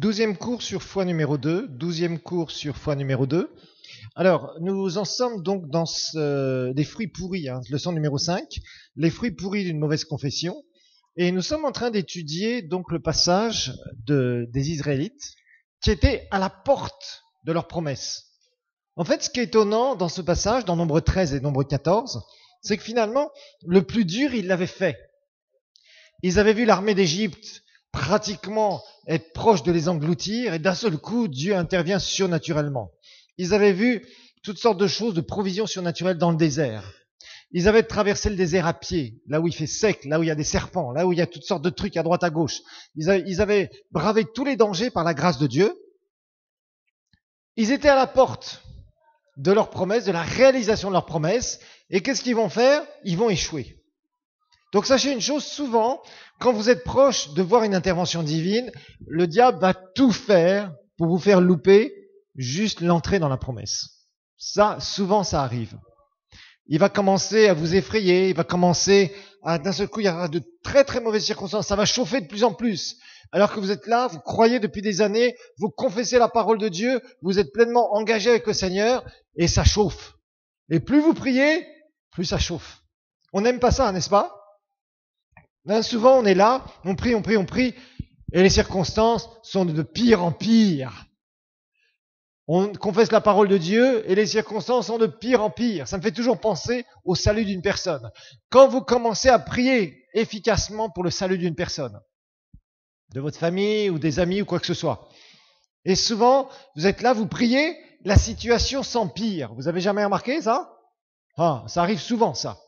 12e cours sur foi numéro 2. 12e cours sur foi numéro 2. Alors, nous en sommes donc dans des fruits pourris, leçon numéro 5, les fruits pourris d'une mauvaise confession. Et nous sommes en train d'étudier donc le passage des Israélites qui étaient à la porte de leur promesse. En fait, ce qui est étonnant dans ce passage, dans Nombre 13 et Nombre 14, c'est que finalement, le plus dur, ils l'avaient fait. Ils avaient vu l'armée d'Égypte pratiquement être proche de les engloutir, et d'un seul coup, Dieu intervient surnaturellement. Ils avaient vu toutes sortes de choses, de provisions surnaturelles dans le désert. Ils avaient traversé le désert à pied, là où il fait sec, là où il y a des serpents, là où il y a toutes sortes de trucs à droite à gauche. Ils avaient bravé tous les dangers par la grâce de Dieu. Ils étaient à la porte de leur promesse, de la réalisation de leur promesse. Et qu'est-ce qu'ils vont faire? Ils vont échouer. Donc sachez une chose, souvent, quand vous êtes proche de voir une intervention divine, le diable va tout faire pour vous faire louper juste l'entrée dans la promesse. Ça, souvent, ça arrive. Il va commencer à vous effrayer, il va commencer à, d'un seul coup, il y aura de très très mauvaises circonstances, ça va chauffer de plus en plus. Alors que vous êtes là, vous croyez depuis des années, vous confessez la parole de Dieu, vous êtes pleinement engagé avec le Seigneur, et ça chauffe. Et plus vous priez, plus ça chauffe. On n'aime pas ça, n'est-ce pas? Souvent, on est là, on prie, et les circonstances sont de pire en pire. On confesse la parole de Dieu et les circonstances sont de pire en pire. Ça me fait toujours penser au salut d'une personne. Quand vous commencez à prier efficacement pour le salut d'une personne, de votre famille ou des amis ou quoi que ce soit, et souvent, vous êtes là, vous priez, la situation s'empire. Vous avez jamais remarqué ça? Ça arrive souvent, ça.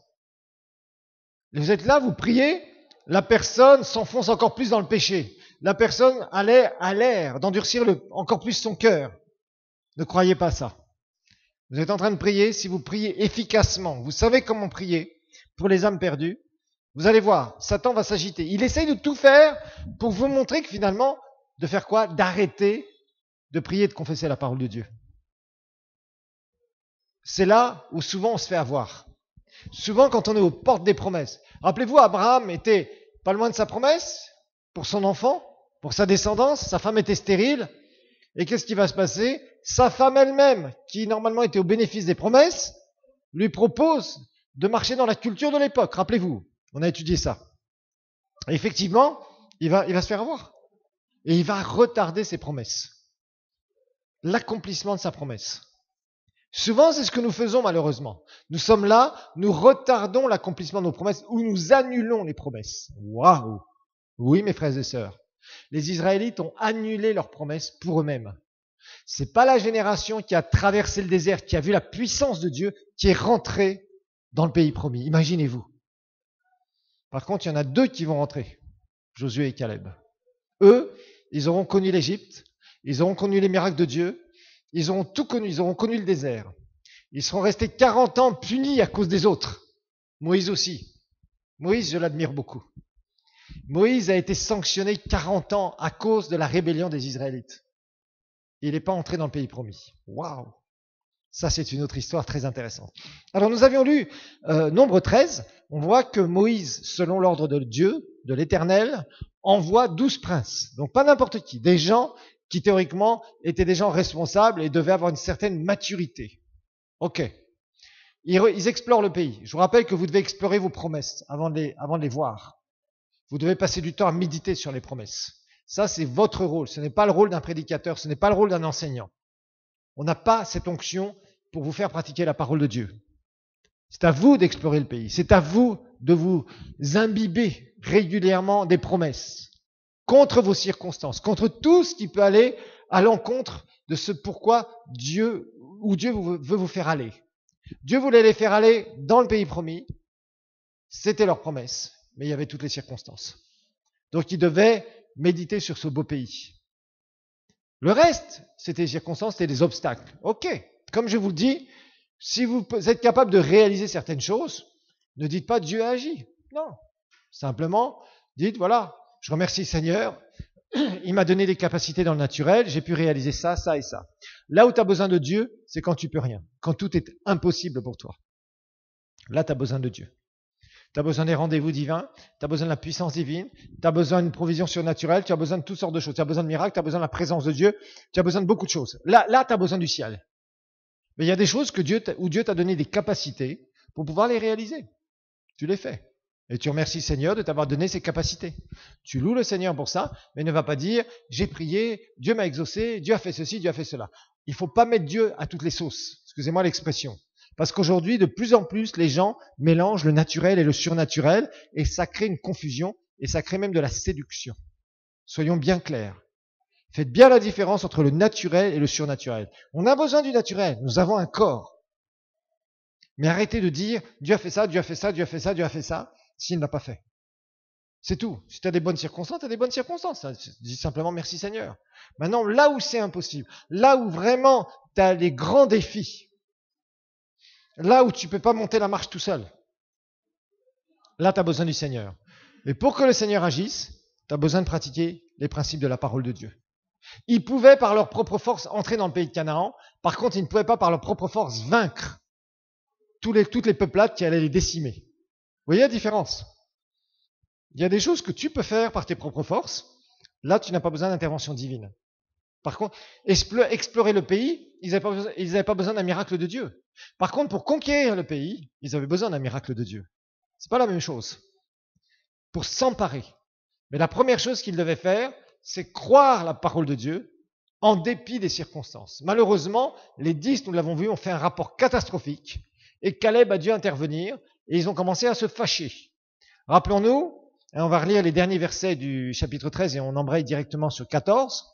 Vous êtes là, vous priez, la personne s'enfonce encore plus dans le péché. La personne a l'air d'endurcir encore plus son cœur. Ne croyez pas ça. Vous êtes en train de prier, si vous priez efficacement, vous savez comment prier pour les âmes perdues, vous allez voir, Satan va s'agiter. Il essaye de tout faire pour vous montrer que finalement, de faire quoi? D'arrêter de prier et de confesser la parole de Dieu. C'est là où souvent on se fait avoir. Souvent quand on est aux portes des promesses. Rappelez-vous, Abraham était pas loin de sa promesse pour son enfant, pour sa descendance, sa femme était stérile. Et qu'est-ce qui va se passer? Sa femme elle-même, qui normalement était au bénéfice des promesses, lui propose de marcher dans la culture de l'époque. Rappelez-vous, on a étudié ça. Et effectivement, il va se faire avoir. Et il va retarder ses promesses. L'accomplissement de sa promesse. Souvent, c'est ce que nous faisons malheureusement. Nous sommes là, nous retardons l'accomplissement de nos promesses ou nous annulons les promesses. Waouh! Oui, mes frères et sœurs. Les Israélites ont annulé leurs promesses pour eux-mêmes. C'est pas la génération qui a traversé le désert, qui a vu la puissance de Dieu, qui est rentrée dans le pays promis. Imaginez-vous. Par contre, il y en a deux qui vont rentrer. Josué et Caleb. Eux, ils auront connu l'Égypte, ils auront connu les miracles de Dieu, ils auront tout connu, ils auront connu le désert. Ils seront restés 40 ans punis à cause des autres. Moïse aussi. Moïse, je l'admire beaucoup. Moïse a été sanctionné 40 ans à cause de la rébellion des Israélites. Il n'est pas entré dans le pays promis. Waouh! Ça, c'est une autre histoire très intéressante. Alors, nous avions lu Nombre 13. On voit que Moïse, selon l'ordre de Dieu, de l'Éternel, envoie 12 princes. Donc, pas n'importe qui. Des gens qui, théoriquement, étaient des gens responsables et devaient avoir une certaine maturité. Ok. Ils explorent le pays. Je vous rappelle que vous devez explorer vos promesses avant de les voir. Vous devez passer du temps à méditer sur les promesses. Ça, c'est votre rôle. Ce n'est pas le rôle d'un prédicateur, ce n'est pas le rôle d'un enseignant. On n'a pas cette onction pour vous faire pratiquer la parole de Dieu. C'est à vous d'explorer le pays. C'est à vous de vous imbiber régulièrement des promesses contre vos circonstances, contre tout ce qui peut aller à l'encontre de ce pourquoi Dieu veut vous faire aller. Dieu voulait les faire aller dans le pays promis. C'était leur promesse. Mais il y avait toutes les circonstances. Donc ils devaient méditer sur ce beau pays. Le reste, c'était les circonstances, c'était des obstacles. Ok, comme je vous le dis, si vous êtes capable de réaliser certaines choses, ne dites pas Dieu a agi. Non, simplement dites voilà, je remercie le Seigneur, il m'a donné des capacités dans le naturel, j'ai pu réaliser ça, ça et ça. Là où tu as besoin de Dieu, c'est quand tu peux rien, quand tout est impossible pour toi. Là, tu as besoin de Dieu. Tu as besoin des rendez-vous divins, tu as besoin de la puissance divine, tu as besoin d'une provision surnaturelle, tu as besoin de toutes sortes de choses. Tu as besoin de miracles, tu as besoin de la présence de Dieu, tu as besoin de beaucoup de choses. Là tu as besoin du ciel. Mais il y a des choses où Dieu t'a donné des capacités pour pouvoir les réaliser. Tu les fais. Et tu remercies le Seigneur de t'avoir donné ces capacités. Tu loues le Seigneur pour ça, mais ne va pas dire « j'ai prié, Dieu m'a exaucé, Dieu a fait ceci, Dieu a fait cela ». Il ne faut pas mettre Dieu à toutes les sauces. Excusez-moi l'expression. Parce qu'aujourd'hui, de plus en plus, les gens mélangent le naturel et le surnaturel et ça crée une confusion et ça crée même de la séduction. Soyons bien clairs. Faites bien la différence entre le naturel et le surnaturel. On a besoin du naturel. Nous avons un corps. Mais arrêtez de dire Dieu a fait ça, Dieu a fait ça, Dieu a fait ça, Dieu a fait ça, s'il ne l'a pas fait. C'est tout. Si tu as des bonnes circonstances, tu as des bonnes circonstances. Dis simplement merci Seigneur. Maintenant, là où c'est impossible, là où vraiment tu as les grands défis, là où tu ne peux pas monter la marche tout seul, là tu as besoin du Seigneur. Et pour que le Seigneur agisse, tu as besoin de pratiquer les principes de la parole de Dieu. Ils pouvaient par leur propre force entrer dans le pays de Canaan, par contre ils ne pouvaient pas par leur propre force vaincre toutes les peuplades qui allaient les décimer. Vous voyez la différence? Il y a des choses que tu peux faire par tes propres forces. Là, tu n'as pas besoin d'intervention divine. Par contre, explorer le pays, ils n'avaient pas besoin d'un miracle de Dieu. Par contre, pour conquérir le pays, ils avaient besoin d'un miracle de Dieu. C'est pas la même chose. Pour s'emparer. Mais la première chose qu'ils devaient faire, c'est croire la parole de Dieu en dépit des circonstances. Malheureusement, les 10, nous l'avons vu, ont fait un rapport catastrophique et Caleb a dû intervenir et ils ont commencé à se fâcher. Rappelons-nous, et on va relire les derniers versets du chapitre 13 et on embraye directement sur 14.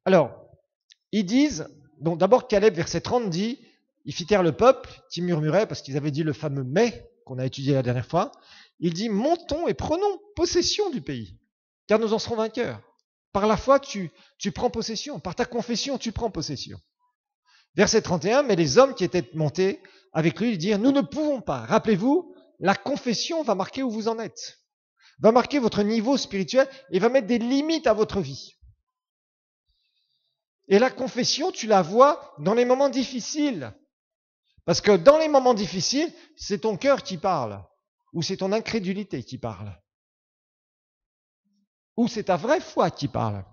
Alors, ils disent, donc d'abord Caleb, verset 30 dit, ils fit taire le peuple qui murmurait parce qu'ils avaient dit le fameux mais qu'on a étudié la dernière fois. Il dit, montons et prenons possession du pays, car nous en serons vainqueurs. Par la foi, tu prends possession. Par ta confession, tu prends possession. Verset 31, mais les hommes qui étaient montés avec lui, ils dirent, nous ne pouvons pas. Rappelez-vous, la confession va marquer où vous en êtes, va marquer votre niveau spirituel et va mettre des limites à votre vie. Et la confession, tu la vois dans les moments difficiles. Parce que dans les moments difficiles, c'est ton cœur qui parle, ou c'est ton incrédulité qui parle, ou c'est ta vraie foi qui parle.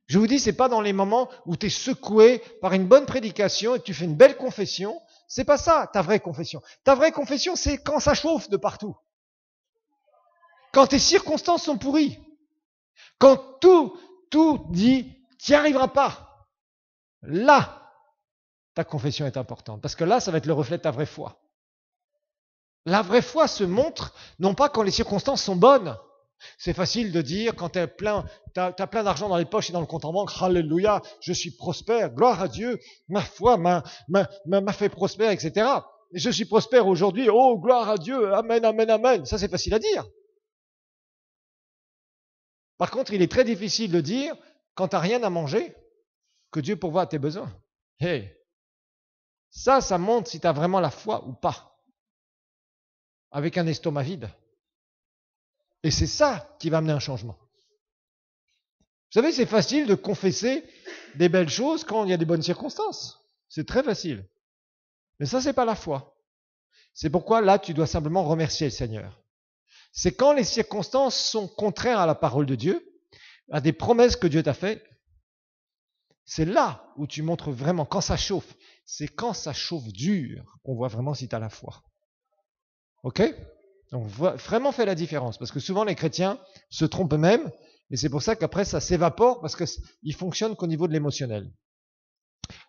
Je vous dis, c'est pas dans les moments où tu es secoué par une bonne prédication et que tu fais une belle confession. C'est pas ça, ta vraie confession. Ta vraie confession, c'est quand ça chauffe de partout. Quand tes circonstances sont pourries. Quand tout dit, tu n'y arriveras pas. Là, ta confession est importante. Parce que là, ça va être le reflet de ta vraie foi. La vraie foi se montre, non pas quand les circonstances sont bonnes. C'est facile de dire quand t'as plein d'argent dans les poches et dans le compte en banque, Alléluia, je suis prospère, gloire à Dieu, ma foi m'a fait prospère, etc. Je suis prospère aujourd'hui, oh gloire à Dieu, amen, amen, amen. Ça c'est facile à dire. Par contre, il est très difficile de dire quand t'as rien à manger, que Dieu pourvoit à tes besoins. Hey, ça montre si t'as vraiment la foi ou pas. Avec un estomac vide. Et c'est ça qui va amener un changement. Vous savez, c'est facile de confesser des belles choses quand il y a des bonnes circonstances. C'est très facile. Mais ça, c'est pas la foi. C'est pourquoi là, tu dois simplement remercier le Seigneur. C'est quand les circonstances sont contraires à la parole de Dieu, à des promesses que Dieu t'a faites, c'est là où tu montres vraiment, quand ça chauffe, c'est quand ça chauffe dur qu'on voit vraiment si tu as la foi. Ok ? Donc vraiment fait la différence, parce que souvent les chrétiens se trompent eux-mêmes, et c'est pour ça qu'après ça s'évapore, parce qu'ils fonctionnent qu'au niveau de l'émotionnel.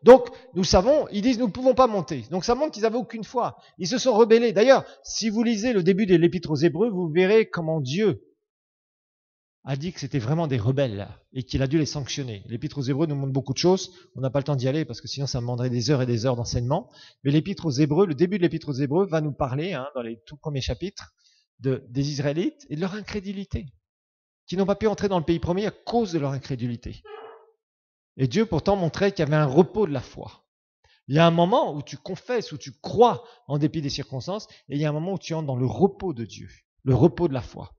Donc nous savons, ils disent nous ne pouvons pas monter. Donc ça montre qu'ils n'avaient aucune foi. Ils se sont rebellés. D'ailleurs, si vous lisez le début de l'Épître aux Hébreux, vous verrez comment Dieu a dit que c'était vraiment des rebelles, et qu'il a dû les sanctionner. L'Épître aux Hébreux nous montre beaucoup de choses. On n'a pas le temps d'y aller, parce que sinon ça me demanderait des heures et des heures d'enseignement. Mais l'Épître aux Hébreux, le début de l'Épître aux Hébreux va nous parler, dans les tout premiers chapitres, des Israélites et de leur incrédulité, qui n'ont pas pu entrer dans le pays promis à cause de leur incrédulité. Et Dieu pourtant montrait qu'il y avait un repos de la foi. Il y a un moment où tu confesses, où tu crois en dépit des circonstances, et il y a un moment où tu entres dans le repos de Dieu, le repos de la foi.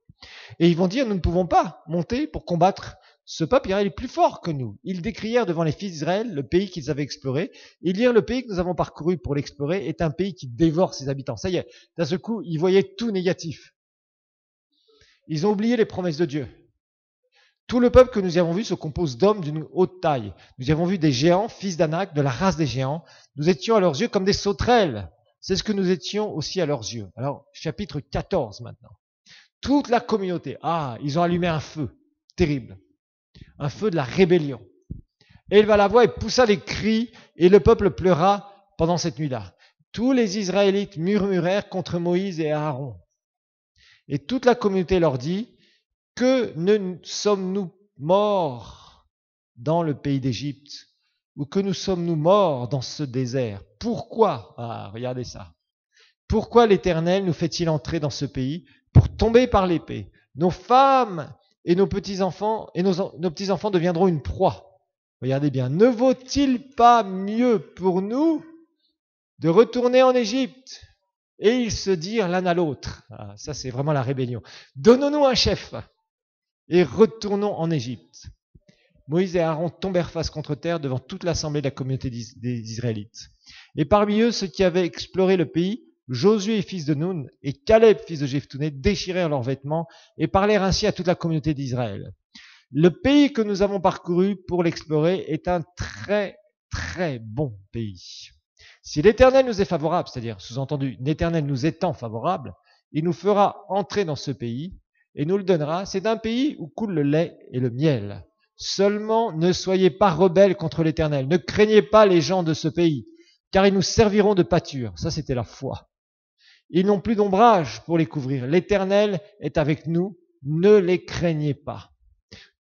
Et ils vont dire, nous ne pouvons pas monter pour combattre ce peuple, il est plus fort que nous. Ils décrièrent devant les fils d'Israël le pays qu'ils avaient exploré. Ils dirent, le pays que nous avons parcouru pour l'explorer est un pays qui dévore ses habitants. Ça y est, d'un seul coup, ils voyaient tout négatif. Ils ont oublié les promesses de Dieu. Tout le peuple que nous y avons vu se compose d'hommes d'une haute taille. Nous y avons vu des géants, fils d'Anak, de la race des géants. Nous étions à leurs yeux comme des sauterelles. C'est ce que nous étions aussi à leurs yeux. Alors, chapitre 14 maintenant. Toute la communauté, ils ont allumé un feu terrible. Un feu de la rébellion. Éleva la voix et poussa des cris, et le peuple pleura pendant cette nuit-là. Tous les Israélites murmurèrent contre Moïse et Aaron. Et toute la communauté leur dit, que ne sommes-nous morts dans le pays d'Égypte, ou que nous sommes-nous morts dans ce désert? Pourquoi? Regardez ça. Pourquoi l'Éternel nous fait-il entrer dans ce pays pour tomber par l'épée? Nos femmes et nos petits-enfants deviendront une proie. Regardez bien, ne vaut-il pas mieux pour nous de retourner en Égypte? Et ils se dirent l'un à l'autre. Ça, c'est vraiment la rébellion. Donnons-nous un chef et retournons en Égypte. Moïse et Aaron tombèrent face contre terre devant toute l'assemblée de la communauté des Israélites. Et parmi eux, ceux qui avaient exploré le pays, Josué, fils de Nun, et Caleb, fils de Jephthé, déchirèrent leurs vêtements et parlèrent ainsi à toute la communauté d'Israël. Le pays que nous avons parcouru pour l'explorer est un très, très bon pays. Si l'Éternel nous est favorable, c'est-à-dire, sous-entendu, l'Éternel nous étant favorable, il nous fera entrer dans ce pays et nous le donnera. C'est un pays où coule le lait et le miel. Seulement, ne soyez pas rebelles contre l'Éternel. Ne craignez pas les gens de ce pays, car ils nous serviront de pâture. Ça, c'était la foi. Ils n'ont plus d'ombrage pour les couvrir. L'Éternel est avec nous. Ne les craignez pas.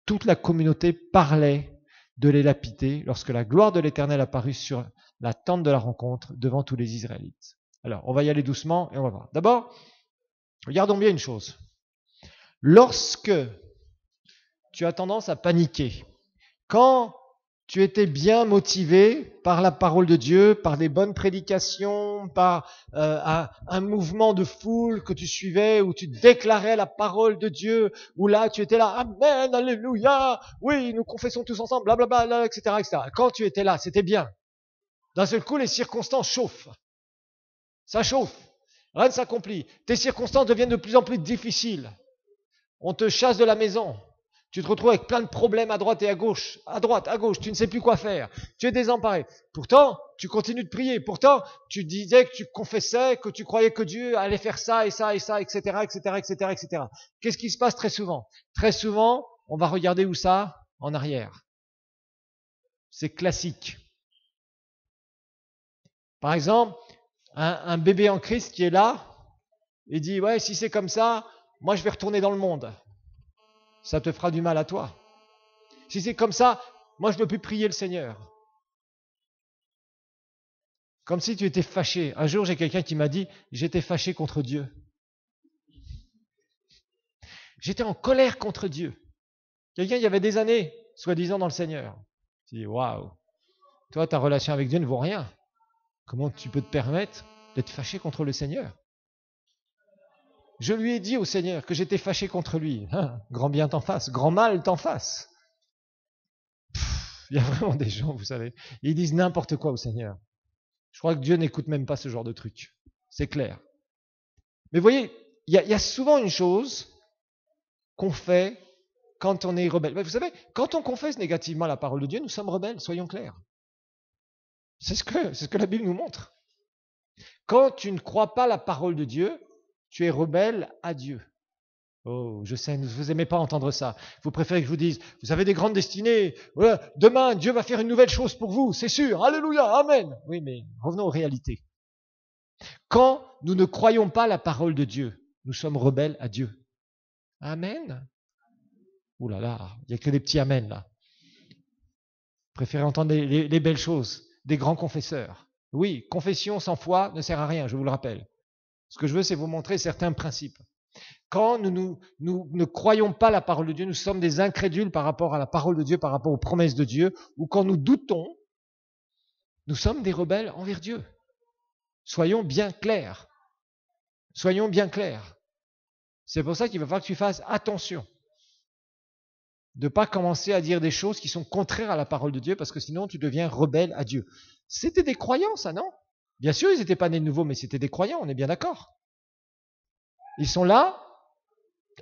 Toute la communauté parlait de les lapider lorsque la gloire de l'Éternel apparut sur la tente de la rencontre devant tous les Israélites. Alors, on va y aller doucement et on va voir. D'abord, regardons bien une chose. Lorsque tu as tendance à paniquer, quand tu étais bien motivé par la parole de Dieu, par des bonnes prédications, par un mouvement de foule que tu suivais, où tu déclarais la parole de Dieu, où là tu étais là, Amen, Alléluia, oui, nous confessons tous ensemble, blablabla, etc., etc. Quand tu étais là, c'était bien. D'un seul coup, les circonstances chauffent. Ça chauffe. Rien ne s'accomplit. Tes circonstances deviennent de plus en plus difficiles. On te chasse de la maison. Tu te retrouves avec plein de problèmes à droite et à gauche. À droite, à gauche, tu ne sais plus quoi faire. Tu es désemparé. Pourtant, tu continues de prier. Pourtant, tu disais que tu confessais, que tu croyais que Dieu allait faire ça et ça et ça, etc., etc., etc., etc. Qu'est-ce qui se passe très souvent? Très souvent, on va regarder où ça? En arrière. C'est classique. Par exemple, un bébé en Christ qui est là, il dit, ouais, si c'est comme ça, moi je vais retourner dans le monde. Ça te fera du mal à toi. Si c'est comme ça, moi je ne veux plus prier le Seigneur. Comme si tu étais fâché. Un jour, j'ai quelqu'un qui m'a dit, j'étais fâché contre Dieu. J'étais en colère contre Dieu. Quelqu'un qui avait des années, soi-disant, dans le Seigneur. Je dis, waouh, toi, ta relation avec Dieu ne vaut rien. Comment tu peux te permettre d'être fâché contre le Seigneur? Je lui ai dit au Seigneur que j'étais fâché contre lui. Grand bien t'en fasse, grand mal t'en fasse. Il y a vraiment des gens, vous savez, ils disent n'importe quoi au Seigneur. Je crois que Dieu n'écoute même pas ce genre de truc. C'est clair. Mais vous voyez, il y a souvent une chose qu'on fait quand on est rebelle. Vous savez, quand on confesse négativement la parole de Dieu, nous sommes rebelles, soyons clairs. C'est ce que la Bible nous montre. Quand tu ne crois pas la parole de Dieu, tu es rebelle à Dieu. Oh, je sais, vous n'aimez pas entendre ça. Vous préférez que je vous dise, vous avez des grandes destinées. Voilà, demain, Dieu va faire une nouvelle chose pour vous, c'est sûr. Alléluia, amen. Oui, mais revenons aux réalités. Quand nous ne croyons pas la parole de Dieu, nous sommes rebelles à Dieu. Amen. Ouh là là, il n'y a que des petits amen là. Vous préférez entendre les belles choses, des grands confesseurs. Oui, confession sans foi ne sert à rien, je vous le rappelle. Ce que je veux, c'est vous montrer certains principes. Quand nous ne croyons pas la parole de Dieu, nous sommes des incrédules par rapport à la parole de Dieu, par rapport aux promesses de Dieu, ou quand nous doutons, nous sommes des rebelles envers Dieu. Soyons bien clairs. Soyons bien clairs. C'est pour ça qu'il va falloir que tu fasses attention. de ne pas commencer à dire des choses qui sont contraires à la parole de Dieu, parce que sinon tu deviens rebelle à Dieu. C'était des croyants, ça, non? Bien sûr, ils n'étaient pas nés de nouveau, mais c'était des croyants, on est bien d'accord. Ils sont là,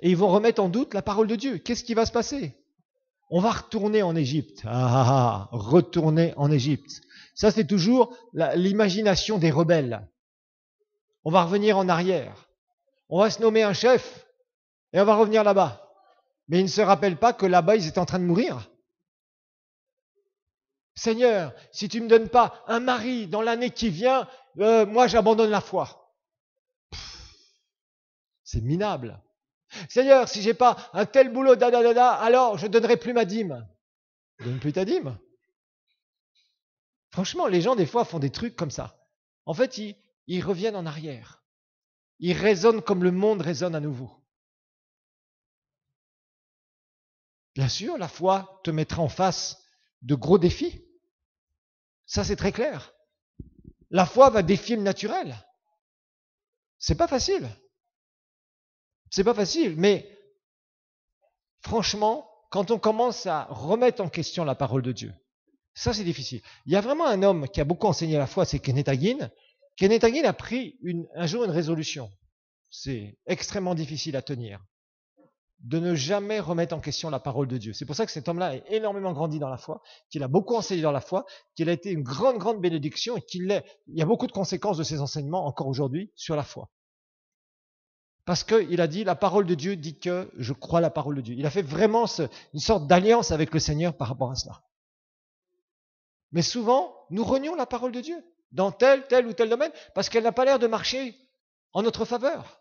et ils vont remettre en doute la parole de Dieu. Qu'est-ce qui va se passer? On va retourner en Égypte. Retourner en Égypte. Ça, c'est toujours l'imagination des rebelles. On va revenir en arrière. On va se nommer un chef, et on va revenir là-bas. Mais ils ne se rappellent pas que là-bas, ils étaient en train de mourir. Seigneur, si tu ne me donnes pas un mari dans l'année qui vient, moi j'abandonne la foi. C'est minable. Seigneur, si j'ai pas un tel boulot, alors je donnerai plus ma dîme. Donne plus ta dîme. Franchement, les gens des fois font des trucs comme ça. En fait, ils reviennent en arrière. Ils raisonnent comme le monde raisonne à nouveau. Bien sûr, la foi te mettra en face de gros défis. Ça, c'est très clair. La foi va défier le naturel. C'est pas facile. C'est pas facile, mais franchement, quand on commence à remettre en question la parole de Dieu, ça c'est difficile. Il y a vraiment un homme qui a beaucoup enseigné la foi, c'est Kenneth Hagin. Kenneth Hagin a pris un jour une résolution. C'est extrêmement difficile à tenir. De ne jamais remettre en question la parole de Dieu. C'est pour ça que cet homme-là a énormément grandi dans la foi, qu'il a beaucoup enseigné dans la foi, qu'il a été une grande, grande bénédiction et il y a beaucoup de conséquences de ses enseignements encore aujourd'hui sur la foi. Parce qu'il a dit, la parole de Dieu dit que je crois la parole de Dieu. Il a fait vraiment une sorte d'alliance avec le Seigneur par rapport à cela. Mais souvent, nous renions la parole de Dieu dans tel ou tel domaine parce qu'elle n'a pas l'air de marcher en notre faveur.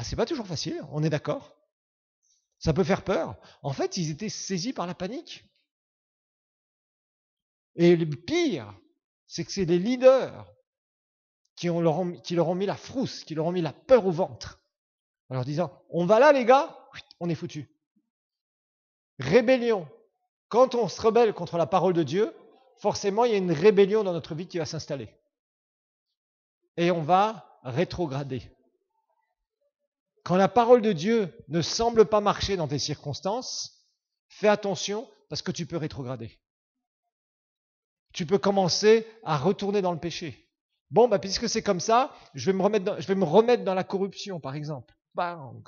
C'est pas toujours facile, on est d'accord. Ça peut faire peur. En fait, ils étaient saisis par la panique. Et le pire, c'est que c'est les leaders qui leur ont mis la frousse, qui leur ont mis la peur au ventre, en leur disant, on va là les gars, on est foutus. Rébellion. Quand on se rebelle contre la parole de Dieu, forcément il y a une rébellion dans notre vie qui va s'installer. Et on va rétrograder. Quand la parole de Dieu ne semble pas marcher dans tes circonstances, fais attention parce que tu peux rétrograder. Tu peux commencer à retourner dans le péché. Bon, puisque c'est comme ça, je vais me remettre dans la corruption, par exemple. Bang.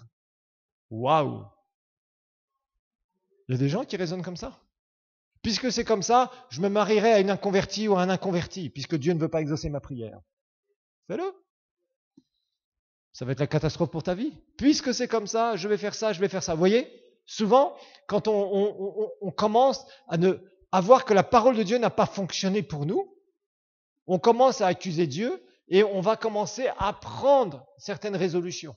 Waouh. Il y a des gens qui raisonnent comme ça. Puisque c'est comme ça, je me marierai à une inconvertie ou à un inconverti, puisque Dieu ne veut pas exaucer ma prière. Fais-le. Ça va être la catastrophe pour ta vie. Puisque c'est comme ça, je vais faire ça, je vais faire ça. Vous voyez, souvent, quand on commence à voir que la parole de Dieu n'a pas fonctionné pour nous, on commence à accuser Dieu et on va commencer à prendre certaines résolutions,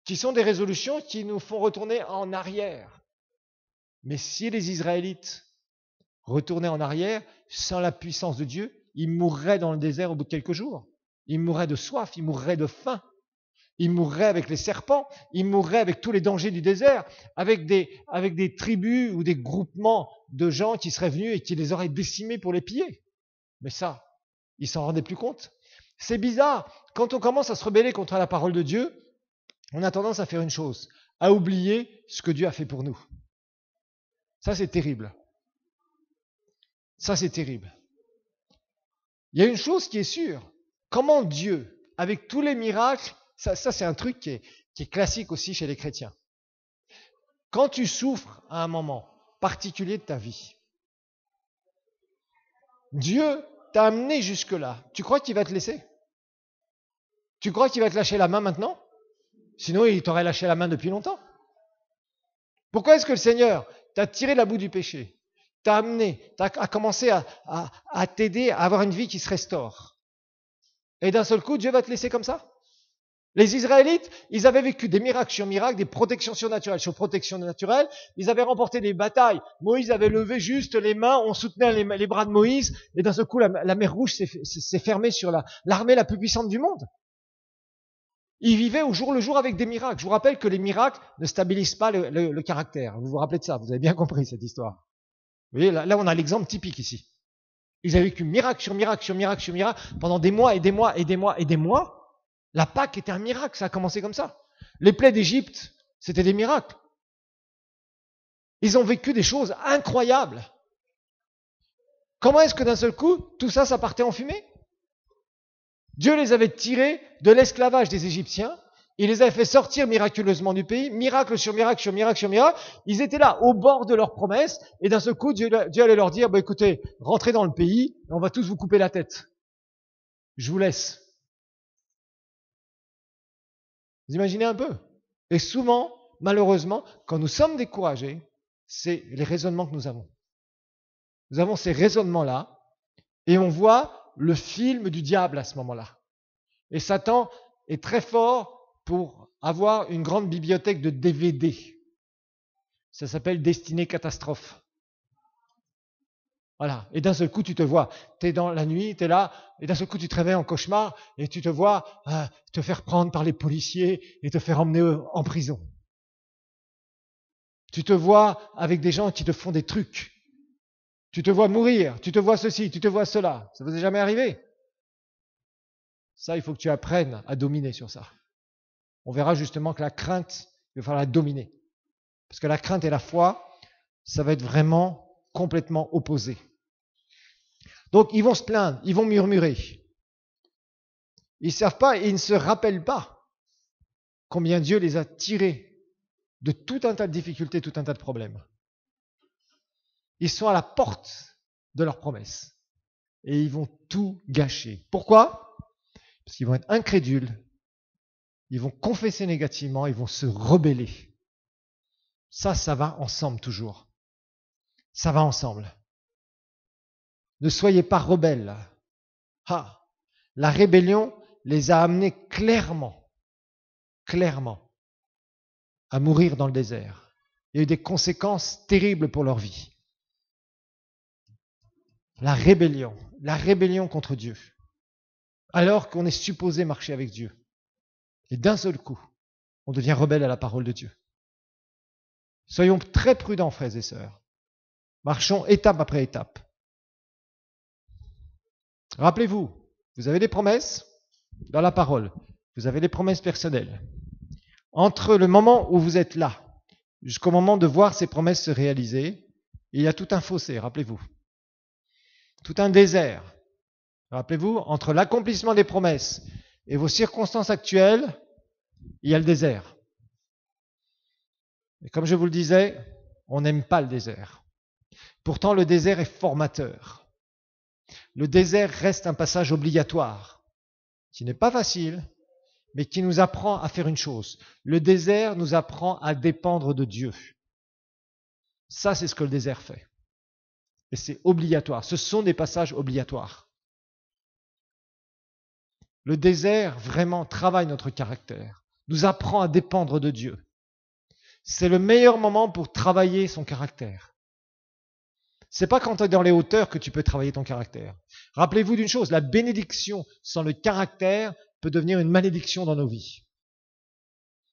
qui sont des résolutions qui nous font retourner en arrière. Mais si les Israélites retournaient en arrière, sans la puissance de Dieu, ils mourraient dans le désert au bout de quelques jours. Ils mourraient de soif, ils mourraient de faim. Ils mourraient avec les serpents, ils mourraient avec tous les dangers du désert, avec des tribus ou des groupements de gens qui seraient venus et qui les auraient décimés pour les piller. Mais ça, ils s'en rendaient plus compte. C'est bizarre. Quand on commence à se rebeller contre la parole de Dieu, on a tendance à faire une chose, à oublier ce que Dieu a fait pour nous. Ça, c'est terrible. Ça, c'est terrible. Il y a une chose qui est sûre. Comment Dieu, avec tous les miracles, ça c'est un truc qui est classique aussi chez les chrétiens. Quand tu souffres à un moment particulier de ta vie, Dieu t'a amené jusque-là. Tu crois qu'il va te laisser? Tu crois qu'il va te lâcher la main maintenant? Sinon, il t'aurait lâché la main depuis longtemps. Pourquoi est-ce que le Seigneur t'a tiré la boue du péché, t'a amené, a commencé à t'aider à avoir une vie qui se restaure? Et d'un seul coup, Dieu va te laisser comme ça? Les Israélites, ils avaient vécu des miracles sur miracles, des protections surnaturelles sur protections naturelles. Ils avaient remporté des batailles. Moïse avait levé juste les mains, on soutenait les bras de Moïse, et d'un seul coup, la mer Rouge s'est fermée sur l'armée la plus puissante du monde. Ils vivaient au jour le jour avec des miracles. Je vous rappelle que les miracles ne stabilisent pas le caractère. Vous vous rappelez de ça? Vous avez bien compris cette histoire. Vous voyez, là on a l'exemple typique ici. Ils avaient vécu miracle sur miracle sur miracle sur miracle pendant des mois et des mois et des mois et des mois. La Pâque était un miracle, ça a commencé comme ça. Les plaies d'Égypte, C'était des miracles. Ils ont vécu des choses incroyables. Comment est-ce que d'un seul coup, tout ça, ça partait en fumée? Dieu les avait tirés de l'esclavage des Égyptiens. Il les avait fait sortir miraculeusement du pays, miracle sur miracle sur miracle sur miracle. Ils étaient là, au bord de leur promesse, et d'un seul coup, Dieu allait leur dire, écoutez, rentrez dans le pays, on va tous vous couper la tête. Je vous laisse. Vous imaginez un peu? Et souvent, malheureusement, quand nous sommes découragés, c'est les raisonnements que nous avons. Nous avons ces raisonnements-là, et on voit le film du diable à ce moment-là. Et Satan est très fort pour avoir une grande bibliothèque de DVD. Ça s'appelle Destinée Catastrophe. Voilà. Et d'un seul coup, tu te vois, tu es dans la nuit, tu es là, et d'un seul coup, tu te réveilles en cauchemar, et tu te vois te faire prendre par les policiers et te faire emmener en prison. Tu te vois avec des gens qui te font des trucs. Tu te vois mourir, tu te vois ceci, tu te vois cela. Ça vous est jamais arrivé? Ça, il faut que tu apprennes à dominer sur ça. On verra justement que la crainte, il va falloir la dominer. Parce que la crainte et la foi, ça va être vraiment complètement opposé. Donc, ils vont se plaindre, ils vont murmurer. Ils ne savent pas et ils ne se rappellent pas combien Dieu les a tirés de tout un tas de difficultés, tout un tas de problèmes. Ils sont à la porte de leur promesse. Et ils vont tout gâcher. Pourquoi? Parce qu'ils vont être incrédules. Ils vont confesser négativement, ils vont se rebeller. Ça va ensemble toujours. Ça va ensemble. Ne soyez pas rebelles. La rébellion les a amenés clairement à mourir dans le désert. Il y a eu des conséquences terribles pour leur vie. La rébellion contre Dieu. Alors qu'on est supposé marcher avec Dieu. Et d'un seul coup, on devient rebelle à la parole de Dieu. Soyons très prudents, frères et sœurs. Marchons étape après étape. Rappelez-vous, vous avez des promesses dans la parole. Vous avez des promesses personnelles. Entre le moment où vous êtes là, jusqu'au moment de voir ces promesses se réaliser, il y a tout un fossé, rappelez-vous. Tout un désert. Rappelez-vous, entre l'accomplissement des promesses et vos circonstances actuelles, il y a le désert. Et comme je vous le disais, on n'aime pas le désert. Pourtant, le désert est formateur. Le désert reste un passage obligatoire, qui n'est pas facile, mais qui nous apprend à faire une chose. Le désert nous apprend à dépendre de Dieu. Ça, c'est ce que le désert fait. Et c'est obligatoire. Ce sont des passages obligatoires. Le désert vraiment travaille notre caractère, nous apprend à dépendre de Dieu. C'est le meilleur moment pour travailler son caractère. C'est pas quand tu es dans les hauteurs que tu peux travailler ton caractère. Rappelez-vous d'une chose, la bénédiction sans le caractère peut devenir une malédiction dans nos vies.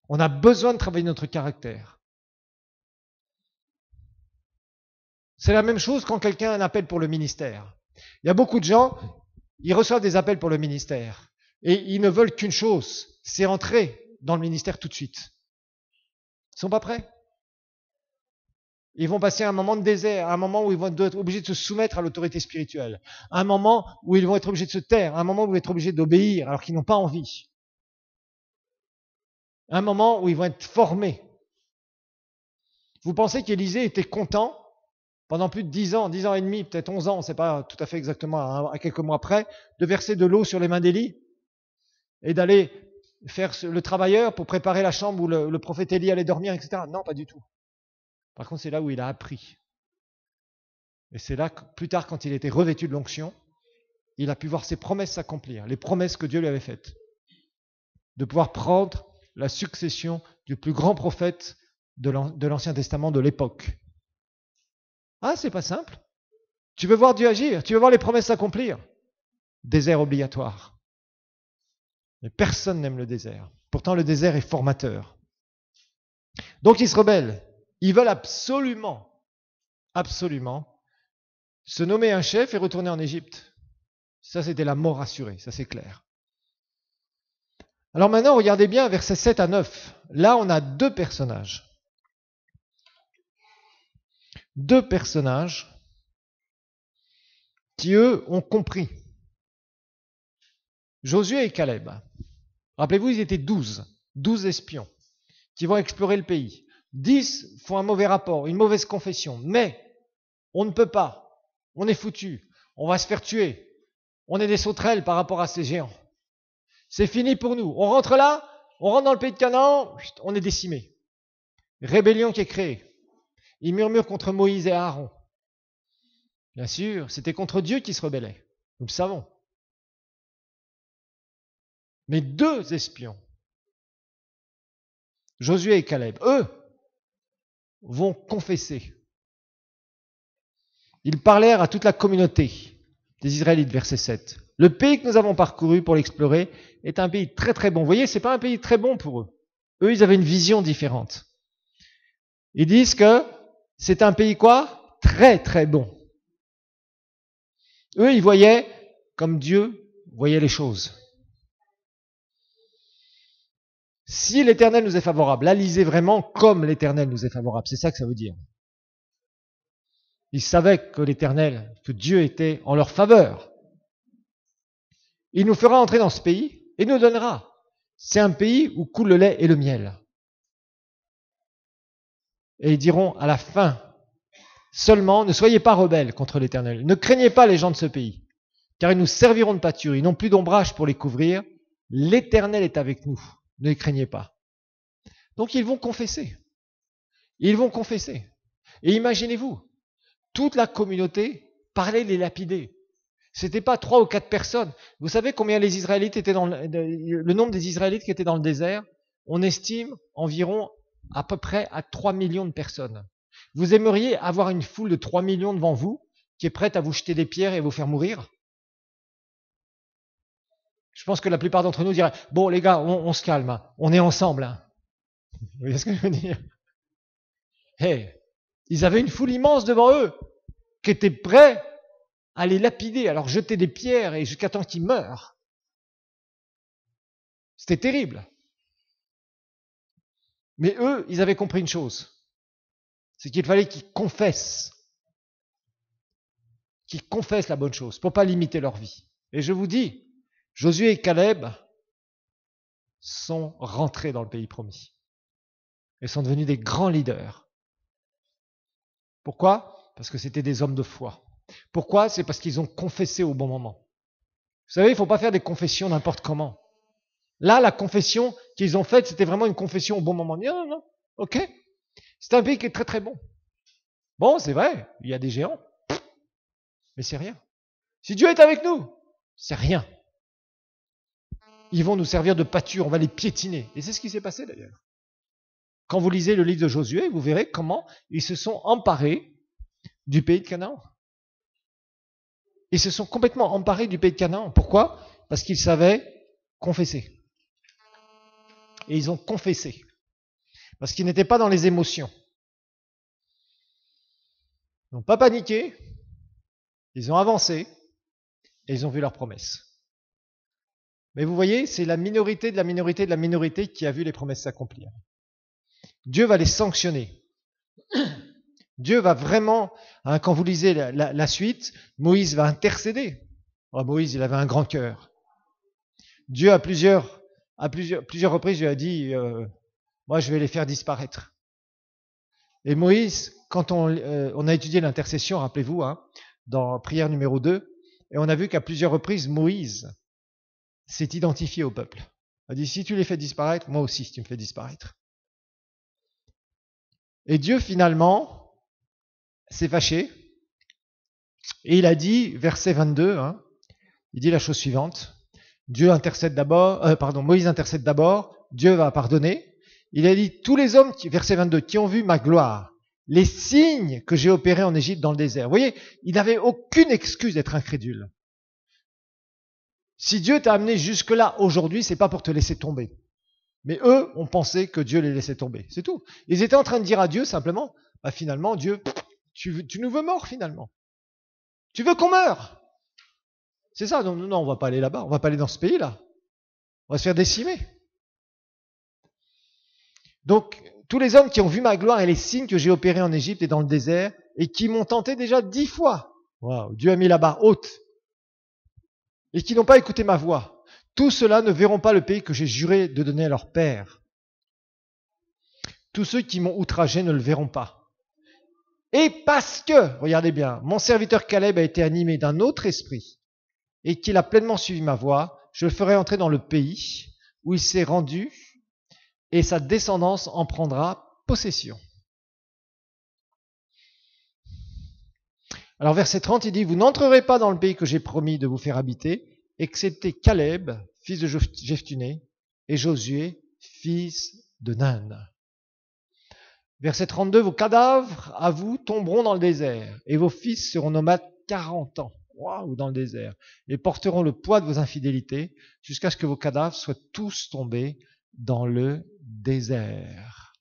On a besoin de travailler notre caractère. C'est la même chose quand quelqu'un a un appel pour le ministère. Il y a beaucoup de gens, ils reçoivent des appels pour le ministère et ils ne veulent qu'une chose, c'est entrer dans le ministère tout de suite. Ils ne sont pas prêts. Ils vont passer un moment de désert, un moment où ils vont être obligés de se soumettre à l'autorité spirituelle, un moment où ils vont être obligés de se taire, un moment où ils vont être obligés d'obéir alors qu'ils n'ont pas envie, un moment où ils vont être formés. Vous pensez qu'Élisée était content pendant plus de 10 ans et demi, peut-être 11 ans, on ne sait pas tout à fait exactement, à quelques mois près, de verser de l'eau sur les mains d'Élie et d'aller faire le travailleur pour préparer la chambre où le prophète Élie allait dormir, etc. Non, pas du tout. Par contre, c'est là où il a appris. Et c'est là que, plus tard, quand il était revêtu de l'onction, il a pu voir ses promesses s'accomplir, les promesses que Dieu lui avait faites. De pouvoir prendre la succession du plus grand prophète de l'Ancien Testament de l'époque. Ah, c'est pas simple. Tu veux voir Dieu agir, tu veux voir les promesses s'accomplir. Désert obligatoire. Mais personne n'aime le désert. Pourtant, le désert est formateur. Donc, ils se rebellent. Ils veulent absolument se nommer un chef et retourner en Égypte. Ça, c'était la mort assurée, ça c'est clair. Alors maintenant, regardez bien versets 7 à 9. Là, on a deux personnages. Deux personnages qui, eux, ont compris. Josué et Caleb. Rappelez-vous, ils étaient 12. 12 espions qui vont explorer le pays. 10 font un mauvais rapport, une mauvaise confession. Mais on ne peut pas. On est foutu. On va se faire tuer. On est des sauterelles par rapport à ces géants. C'est fini pour nous. On rentre là, on rentre dans le pays de Canaan, on est décimés. Rébellion qui est créée. Ils murmurent contre Moïse et Aaron. Bien sûr, c'était contre Dieu qu'ils se rebellaient. Nous le savons. Mais deux espions, Josué et Caleb, eux, vont confesser. Ils parlèrent à toute la communauté des Israélites, verset 7. Le pays que nous avons parcouru pour l'explorer est un pays très très bon. Vous voyez, c'est pas un pays très bon pour eux. Eux, ils avaient une vision différente. Ils disent que c'est un pays quoi? Très très bon. Eux, ils voyaient comme Dieu voyait les choses. Si l'Éternel nous est favorable, là, lisez vraiment comme l'Éternel nous est favorable. C'est ça que ça veut dire. Ils savaient que l'Éternel, que Dieu était en leur faveur. Il nous fera entrer dans ce pays et nous donnera. C'est un pays où coule le lait et le miel. Et ils diront à la fin, seulement ne soyez pas rebelles contre l'Éternel. Ne craignez pas les gens de ce pays, car ils nous serviront de pâture. Ils n'ont plus d'ombrage pour les couvrir. L'Éternel est avec nous. Ne les craignez pas. Donc ils vont confesser. Ils vont confesser. Et imaginez-vous, toute la communauté parlait les lapider. C'était pas 3 ou 4 personnes. Vous savez combien les Israélites étaient le nombre des Israélites qui étaient dans le désert? On estime environ à peu près à 3 millions de personnes. Vous aimeriez avoir une foule de 3 millions devant vous qui est prête à vous jeter des pierres et vous faire mourir? Je pense que la plupart d'entre nous diraient, bon les gars, on se calme, hein. On est ensemble. Hein. Vous voyez ce que je veux dire? Hey, ils avaient une foule immense devant eux qui était prêts à les lapider, à leur jeter des pierres et jusqu'à temps qu'ils meurent. C'était terrible. Mais eux, ils avaient compris une chose. C'est qu'il fallait qu'ils confessent la bonne chose pour pas limiter leur vie. Et je vous dis, Josué et Caleb sont rentrés dans le pays promis. Ils sont devenus des grands leaders. Pourquoi? Parce que c'était des hommes de foi. Pourquoi? C'est parce qu'ils ont confessé au bon moment. Vous savez, il ne faut pas faire des confessions n'importe comment. Là, la confession qu'ils ont faite, c'était vraiment une confession au bon moment. Non, non, ok. C'est un pays qui est très très bon. Bon, c'est vrai, il y a des géants. Mais c'est rien. Si Dieu est avec nous, c'est rien. Ils vont nous servir de pâture, on va les piétiner. Et c'est ce qui s'est passé d'ailleurs. Quand vous lisez le livre de Josué, vous verrez comment ils se sont emparés du pays de Canaan. Ils se sont complètement emparés du pays de Canaan. Pourquoi? Parce qu'ils savaient confesser. Et ils ont confessé. Parce qu'ils n'étaient pas dans les émotions. Ils n'ont pas paniqué. Ils ont avancé. Et ils ont vu leur promesse. Mais vous voyez, c'est la minorité de la minorité de la minorité qui a vu les promesses s'accomplir. Dieu va les sanctionner. Dieu va vraiment, hein, quand vous lisez la suite, Moïse va intercéder. Oh, Moïse, il avait un grand cœur. Dieu, à plusieurs reprises, lui a dit, moi, je vais les faire disparaître. Et Moïse, quand on a étudié l'intercession, rappelez-vous, hein, dans prière numéro 2, et on a vu qu'à plusieurs reprises, Moïse s'est identifié au peuple. Il a dit, si tu les fais disparaître, moi aussi, tu me fais disparaître. Et Dieu, finalement, s'est fâché. Et il a dit, verset 22, hein, il dit la chose suivante. Moïse intercède d'abord, Dieu va pardonner. Il a dit, tous les hommes, verset 22, qui ont vu ma gloire, les signes que j'ai opérés en Égypte dans le désert. Vous voyez, il n'avait aucune excuse d'être incrédule. Si Dieu t'a amené jusque-là aujourd'hui, c'est pas pour te laisser tomber. Mais eux ont pensé que Dieu les laissait tomber. C'est tout. Ils étaient en train de dire à Dieu simplement, bah finalement, Dieu, tu nous veux morts finalement. Tu veux qu'on meure. C'est ça. Non, on va pas aller là-bas. On va pas aller dans ce pays-là. On va se faire décimer. Donc, tous les hommes qui ont vu ma gloire et les signes que j'ai opérés en Égypte et dans le désert, et qui m'ont tenté déjà 10 fois. Waouh, Dieu a mis la barre haute. Et qui n'ont pas écouté ma voix. Tous ceux-là ne verront pas le pays que j'ai juré de donner à leur père. Tous ceux qui m'ont outragé ne le verront pas. Et parce que, regardez bien, mon serviteur Caleb a été animé d'un autre esprit, et qu'il a pleinement suivi ma voix, je le ferai entrer dans le pays où il s'est rendu, et sa descendance en prendra possession. Alors verset 30, il dit, vous n'entrerez pas dans le pays que j'ai promis de vous faire habiter, excepté Caleb, fils de Jephtuné, et Josué, fils de Nun. Verset 32, vos cadavres à vous tomberont dans le désert, et vos fils seront nomades 40 ans, waouh, dans le désert, et porteront le poids de vos infidélités, jusqu'à ce que vos cadavres soient tous tombés dans le désert.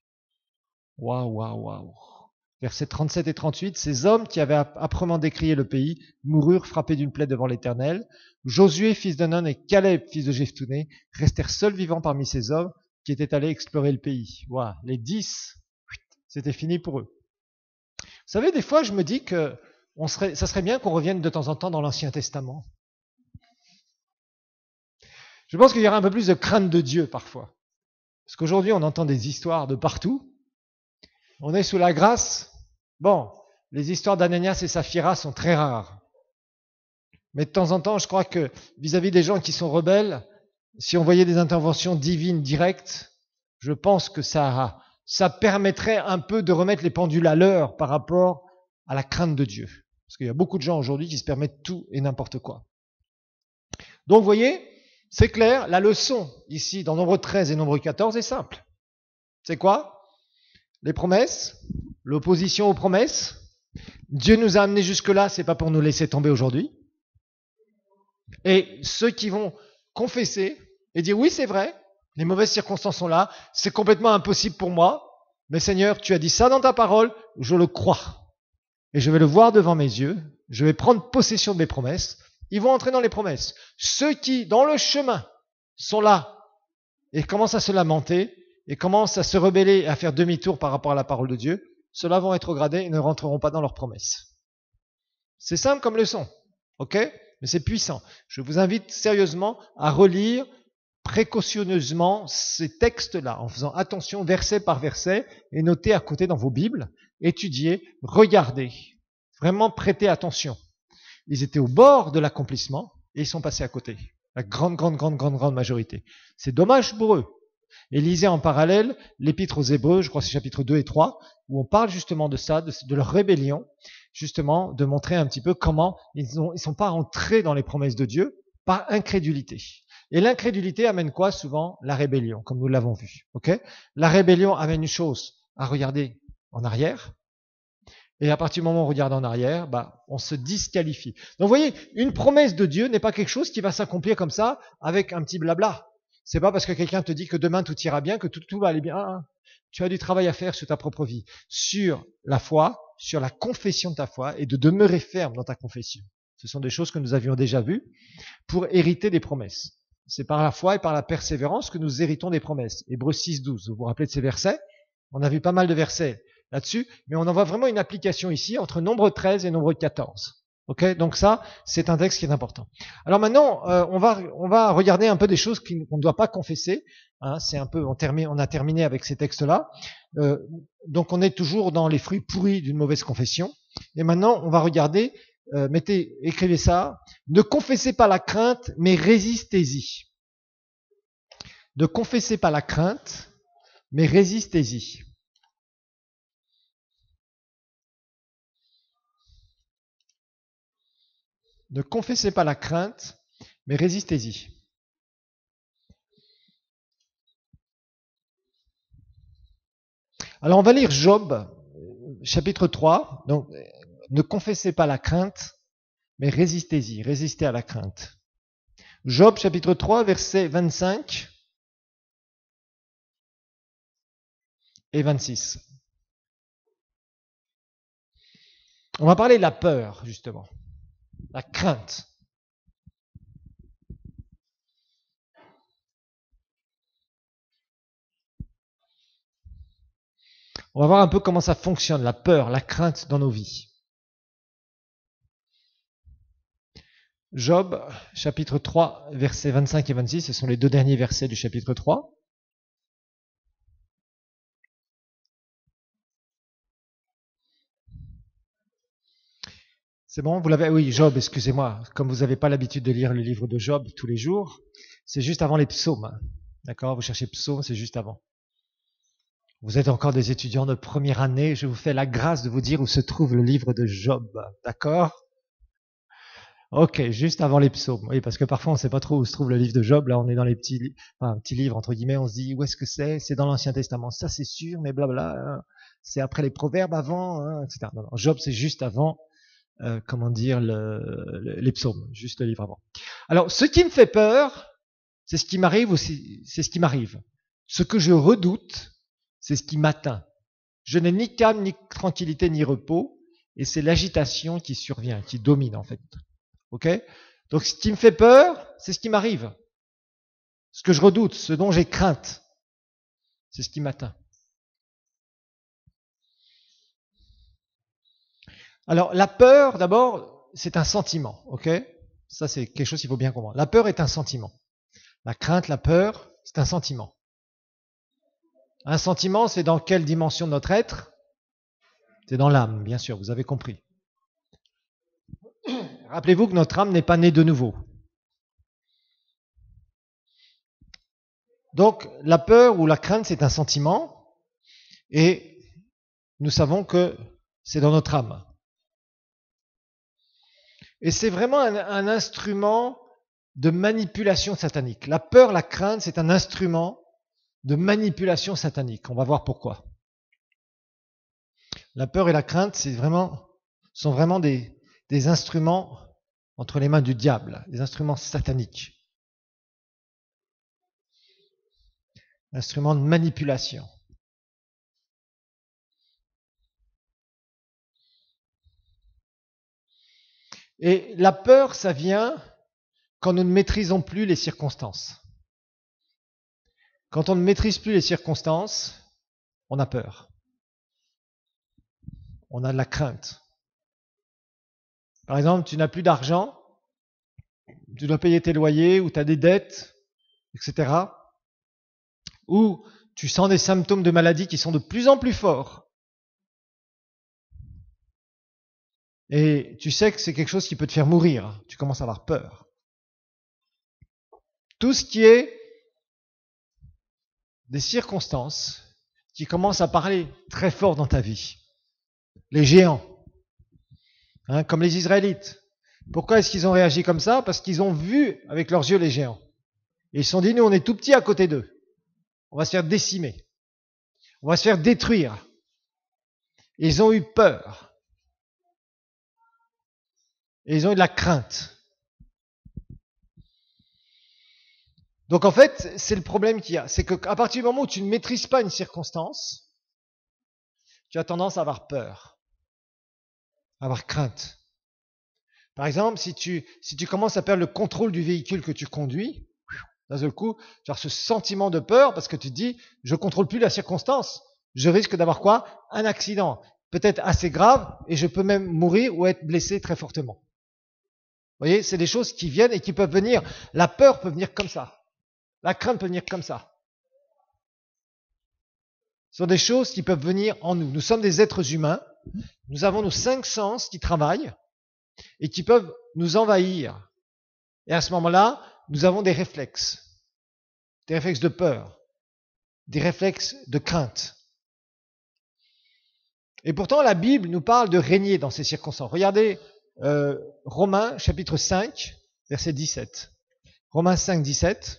Waouh, waouh, waouh. Versets 37 et 38, ces hommes qui avaient âprement décrié le pays moururent frappés d'une plaie devant l'Éternel. Josué, fils de Nun, et Caleb, fils de Jephtuné, restèrent seuls vivants parmi ces hommes qui étaient allés explorer le pays. Waouh, les 10, c'était fini pour eux. Vous savez, des fois, je me dis que ça serait bien qu'on revienne de temps en temps dans l'Ancien Testament. Je pense qu'il y aura un peu plus de crainte de Dieu parfois. Parce qu'aujourd'hui, on entend des histoires de partout. On est sous la grâce. Bon, les histoires d'Ananias et Saphira sont très rares. Mais de temps en temps, je crois que vis-à-vis des gens qui sont rebelles, si on voyait des interventions divines directes, je pense que ça permettrait un peu de remettre les pendules à l'heure par rapport à la crainte de Dieu. Parce qu'il y a beaucoup de gens aujourd'hui qui se permettent tout et n'importe quoi. Donc, vous voyez, c'est clair, la leçon ici dans Nombre 13 et Nombre 14 est simple. C'est quoi ? Les promesses, l'opposition aux promesses. Dieu nous a amenés jusque-là, c'est pas pour nous laisser tomber aujourd'hui. Et ceux qui vont confesser et dire oui, c'est vrai, les mauvaises circonstances sont là, c'est complètement impossible pour moi, mais Seigneur, tu as dit ça dans ta parole, je le crois. Et je vais le voir devant mes yeux, je vais prendre possession de mes promesses, ils vont entrer dans les promesses. Ceux qui, dans le chemin, sont là et commencent à se lamenter, et commencent à se rebeller et à faire demi-tour par rapport à la parole de Dieu, ceux-là vont être gradés et ne rentreront pas dans leurs promesses. C'est simple comme leçon, ok ? Mais c'est puissant. Je vous invite sérieusement à relire précautionneusement ces textes-là, en faisant attention verset par verset, et noter à côté dans vos Bibles, étudier, regardez, vraiment prêtez attention. Ils étaient au bord de l'accomplissement et ils sont passés à côté. La grande majorité. C'est dommage pour eux. Et lisez en parallèle l'épître aux Hébreux, je crois que c'est chapitre 2 et 3, où on parle justement de ça, de leur rébellion, justement de montrer un petit peu comment ils sont pas entrés dans les promesses de Dieu par incrédulité. Et l'incrédulité amène quoi souvent ? La rébellion, comme nous l'avons vu. Okay ? La rébellion amène une chose, à regarder en arrière, et à partir du moment où on regarde en arrière, on se disqualifie. Donc vous voyez, une promesse de Dieu n'est pas quelque chose qui va s'accomplir comme ça, avec un petit blabla. C'est pas parce que quelqu'un te dit que demain tout ira bien, que tout va aller bien. Tu as du travail à faire sur ta propre vie, sur la foi, sur la confession de ta foi, et de demeurer ferme dans ta confession. Ce sont des choses que nous avions déjà vues pour hériter des promesses. C'est par la foi et par la persévérance que nous héritons des promesses. Hébreux 6, 12, vous vous rappelez de ces versets ? On a vu pas mal de versets là-dessus, mais on en voit vraiment une application ici entre Nombre 13 et Nombre 14. Okay, donc ça, c'est un texte qui est important. Alors maintenant, on va regarder un peu des choses qu'on ne doit pas confesser. Hein, c'est un peu, on a terminé avec ces textes-là. Donc on est toujours dans les fruits pourris d'une mauvaise confession. Et maintenant, on va regarder. Écrivez ça. Ne confessez pas la crainte, mais résistez-y. Ne confessez pas la crainte, mais résistez-y. Ne confessez pas la crainte, mais résistez-y. Alors on va lire Job, chapitre 3. Donc, ne confessez pas la crainte, mais résistez-y, résistez à la crainte. Job, chapitre 3, versets 25 et 26. On va parler de la peur, justement. La crainte. On va voir un peu comment ça fonctionne, la peur, la crainte dans nos vies. Job, chapitre 3, versets 25 et 26, ce sont les deux derniers versets du chapitre 3. C'est bon, vous l'avez? Oui, Job, excusez-moi. Comme vous n'avez pas l'habitude de lire le livre de Job tous les jours, c'est juste avant les psaumes. D'accord? Vous cherchez psaumes, c'est juste avant. Vous êtes encore des étudiants de première année, je vous fais la grâce de vous dire où se trouve le livre de Job. D'accord? Ok, juste avant les psaumes. Oui, parce que parfois on ne sait pas trop où se trouve le livre de Job. Là, on est dans les petits livres, entre guillemets, on se dit où est-ce que c'est? C'est dans l'Ancien Testament. Ça, c'est sûr, mais blabla. Hein. C'est après les proverbes avant, hein, etc. Non, non, Job, c'est juste avant les psaumes, juste le livre avant. Alors, ce qui me fait peur, c'est ce qui m'arrive aussi, c'est ce qui m'arrive. Ce que je redoute, c'est ce qui m'atteint. Je n'ai ni calme, ni tranquillité, ni repos, et c'est l'agitation qui survient, qui domine en fait. Ok? Donc, ce qui me fait peur, c'est ce qui m'arrive. Ce que je redoute, ce dont j'ai crainte, c'est ce qui m'atteint. Alors, la peur, d'abord, c'est un sentiment, ok? Ça, c'est quelque chose qu'il faut bien comprendre. La peur est un sentiment. La crainte, la peur, c'est un sentiment. Un sentiment, c'est dans quelle dimension de notre être? C'est dans l'âme, bien sûr, vous avez compris. Rappelez-vous que notre âme n'est pas née de nouveau. Donc, la peur ou la crainte, c'est un sentiment, et nous savons que c'est dans notre âme. Et c'est vraiment un instrument de manipulation satanique. La peur, la crainte, c'est un instrument de manipulation satanique. On va voir pourquoi. La peur et la crainte, sont vraiment des instruments entre les mains du diable, des instruments sataniques. Instruments de manipulation. Et la peur, ça vient quand nous ne maîtrisons plus les circonstances. Quand on ne maîtrise plus les circonstances, on a peur. On a de la crainte. Par exemple, tu n'as plus d'argent, tu dois payer tes loyers, ou tu as des dettes, etc. Ou tu sens des symptômes de maladie qui sont de plus en plus forts. Et tu sais que c'est quelque chose qui peut te faire mourir. Tu commences à avoir peur. Tout ce qui est des circonstances qui commencent à parler très fort dans ta vie. Les géants, comme les Israélites. Pourquoi est-ce qu'ils ont réagi comme ça? Parce qu'ils ont vu avec leurs yeux les géants. Et ils se sont dit, nous on est tout petits à côté d'eux. On va se faire décimer. On va se faire détruire. Et ils ont eu peur. Et ils ont eu de la crainte. Donc en fait, c'est le problème qu'il y a. C'est qu'à partir du moment où tu ne maîtrises pas une circonstance, tu as tendance à avoir peur, à avoir crainte. Par exemple, si tu commences à perdre le contrôle du véhicule que tu conduis, d'un seul coup, tu as ce sentiment de peur parce que tu te dis, je ne contrôle plus la circonstance. Je risque d'avoir quoi? Un accident, peut-être assez grave, et je peux même mourir ou être blessé très fortement. Vous voyez, c'est des choses qui viennent et qui peuvent venir. La peur peut venir comme ça. La crainte peut venir comme ça. Ce sont des choses qui peuvent venir en nous. Nous sommes des êtres humains. Nous avons nos 5 sens qui travaillent et qui peuvent nous envahir. Et à ce moment-là, nous avons des réflexes de peur, des réflexes de crainte. Et pourtant, la Bible nous parle de régner dans ces circonstances. Regardez Romains chapitre 5, verset 17. Romains 5, 17.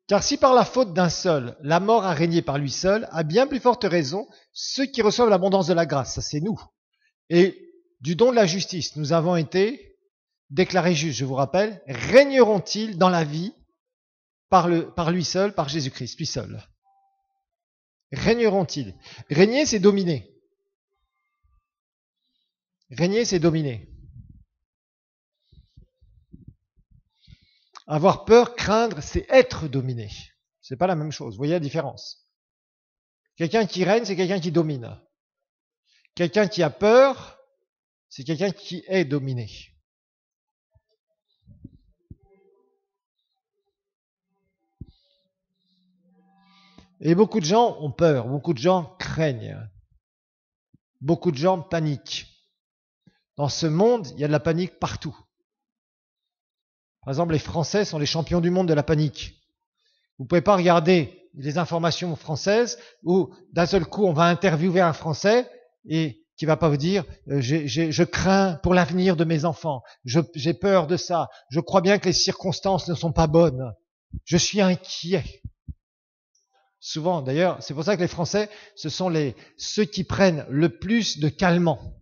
Car si par la faute d'un seul, la mort a régné par lui seul, à bien plus forte raison, ceux qui reçoivent l'abondance de la grâce, ça c'est nous, et du don de la justice, nous avons été déclarés justes, je vous rappelle, régneront-ils dans la vie par lui seul, par Jésus-Christ, lui seul? Régneront-ils? Régner, c'est dominer. Régner, c'est dominer. Avoir peur, craindre, c'est être dominé. C'est pas la même chose. Vous voyez la différence? Quelqu'un qui règne, c'est quelqu'un qui domine. Quelqu'un qui a peur, c'est quelqu'un qui est dominé. Et beaucoup de gens ont peur, beaucoup de gens craignent, beaucoup de gens paniquent. Dans ce monde, il y a de la panique partout. Par exemple, les Français sont les champions du monde de la panique. Vous ne pouvez pas regarder les informations françaises où d'un seul coup on va interviewer un Français et qui va pas vous dire je crains pour l'avenir de mes enfants, j'ai peur de ça, je crois bien que les circonstances ne sont pas bonnes, je suis inquiet. Souvent, d'ailleurs, c'est pour ça que les Français, ce sont ceux qui prennent le plus de calmants.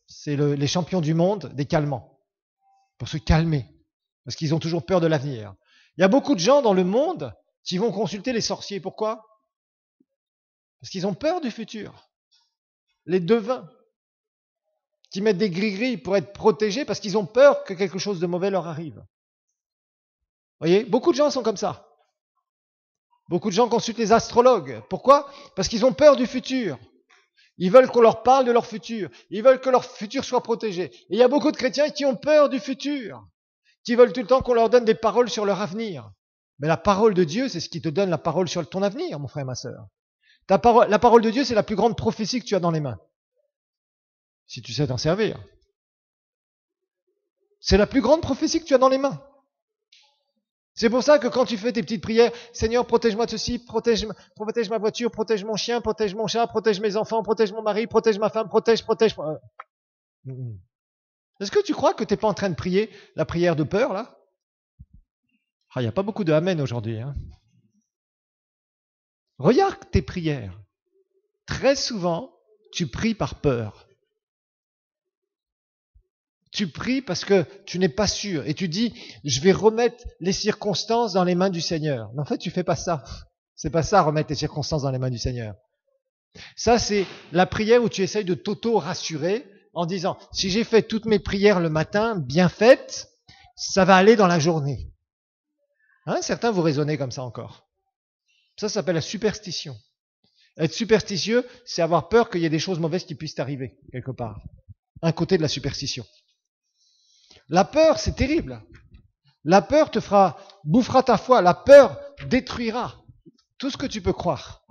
C'est les champions du monde des calmants, pour se calmer, parce qu'ils ont toujours peur de l'avenir. Il y a beaucoup de gens dans le monde qui vont consulter les sorciers. Pourquoi? Parce qu'ils ont peur du futur. Les devins, qui mettent des gris-gris pour être protégés parce qu'ils ont peur que quelque chose de mauvais leur arrive. Vous voyez, beaucoup de gens sont comme ça. Beaucoup de gens consultent les astrologues. Pourquoi? Parce qu'ils ont peur du futur. Ils veulent qu'on leur parle de leur futur. Ils veulent que leur futur soit protégé. Et il y a beaucoup de chrétiens qui ont peur du futur, qui veulent tout le temps qu'on leur donne des paroles sur leur avenir. Mais la parole de Dieu, c'est ce qui te donne la parole sur ton avenir, mon frère et ma sœur. La parole de Dieu, c'est la plus grande prophétie que tu as dans les mains, si tu sais t'en servir. C'est la plus grande prophétie que tu as dans les mains. C'est pour ça que quand tu fais tes petites prières, Seigneur, protège-moi de ceci, protège ma voiture, protège mon chien, protège mon chat, protège mes enfants, protège mon mari, protège ma femme, protège. Est-ce que tu crois que tu n'es pas en train de prier la prière de peur, là? Il n'y a pas beaucoup de amen aujourd'hui. Hein. Regarde tes prières. Très souvent, tu pries par peur. Tu pries parce que tu n'es pas sûr et tu dis je vais remettre les circonstances dans les mains du Seigneur. Mais en fait, tu fais pas ça. C'est pas ça, remettre les circonstances dans les mains du Seigneur. Ça, c'est la prière où tu essayes de t'auto-rassurer en disant si j'ai fait toutes mes prières le matin, bien faites, ça va aller dans la journée. Hein, certains vous raisonnez comme ça encore. Ça s'appelle la superstition. Être superstitieux, c'est avoir peur qu'il y ait des choses mauvaises qui puissent arriver quelque part. Un côté de la superstition. La peur, c'est terrible. La peur bouffera ta foi. La peur détruira tout ce que tu peux croire.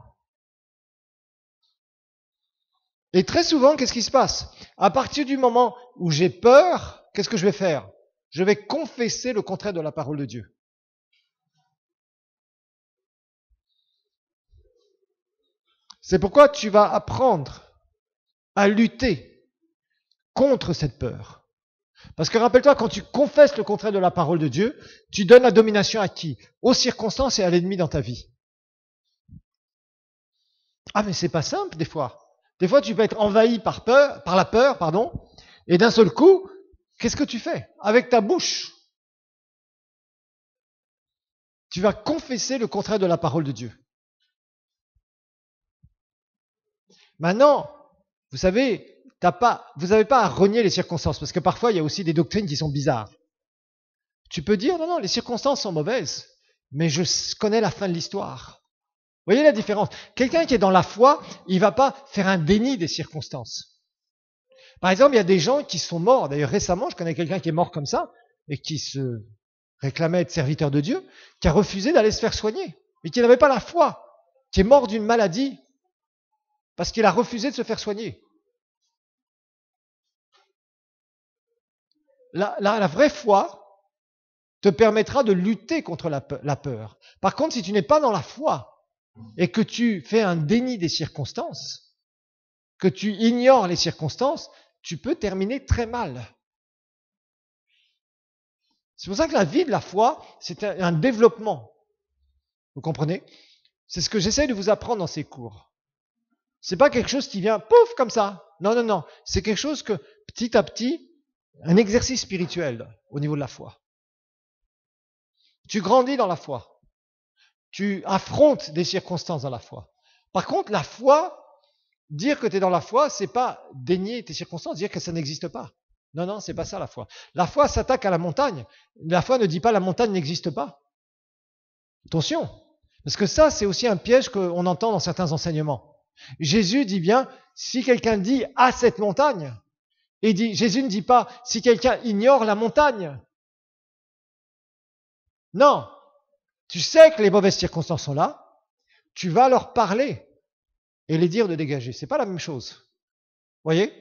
Et très souvent, qu'est-ce qui se passe? À partir du moment où j'ai peur, qu'est-ce que je vais faire? Je vais confesser le contraire de la parole de Dieu. C'est pourquoi tu vas apprendre à lutter contre cette peur. Parce que rappelle-toi, quand tu confesses le contraire de la parole de Dieu, tu donnes la domination à qui? Aux circonstances et à l'ennemi dans ta vie. Ah, mais c'est pas simple des fois. Des fois, tu peux être envahi par la peur, et d'un seul coup, qu'est-ce que tu fais? Avec ta bouche, tu vas confesser le contraire de la parole de Dieu. Maintenant, vous savez, vous n'avez pas à renier les circonstances, parce que parfois, il y a aussi des doctrines qui sont bizarres. Tu peux dire, non, les circonstances sont mauvaises, mais je connais la fin de l'histoire. Vous voyez la différence? Quelqu'un qui est dans la foi, il ne va pas faire un déni des circonstances. Par exemple, il y a des gens qui sont morts. D'ailleurs, récemment, je connais quelqu'un qui est mort comme ça, et qui se réclamait être serviteur de Dieu, qui a refusé d'aller se faire soigner, et qui n'avait pas la foi, qui est mort d'une maladie, parce qu'il a refusé de se faire soigner. La vraie foi te permettra de lutter contre la peur. Par contre, si tu n'es pas dans la foi et que tu fais un déni des circonstances, que tu ignores les circonstances, tu peux terminer très mal. C'est pour ça que la vie de la foi, c'est un développement. Vous comprenez? C'est ce que j'essaie de vous apprendre dans ces cours. C'est pas quelque chose qui vient pouf comme ça. Non. C'est quelque chose que petit à petit, un exercice spirituel au niveau de la foi. Tu grandis dans la foi. Tu affrontes des circonstances dans la foi. Par contre, la foi, dire que tu es dans la foi, c'est pas dénier tes circonstances, dire que ça n'existe pas. Non, non, c'est pas ça la foi. La foi s'attaque à la montagne. La foi ne dit pas la montagne n'existe pas. Attention, parce que ça, c'est aussi un piège qu'on entend dans certains enseignements. Jésus dit bien, si quelqu'un dit à cette montagne, et Jésus ne dit pas si quelqu'un ignore la montagne. Non, tu sais que les mauvaises circonstances sont là, tu vas leur parler et les dire de dégager. C'est pas la même chose. Voyez?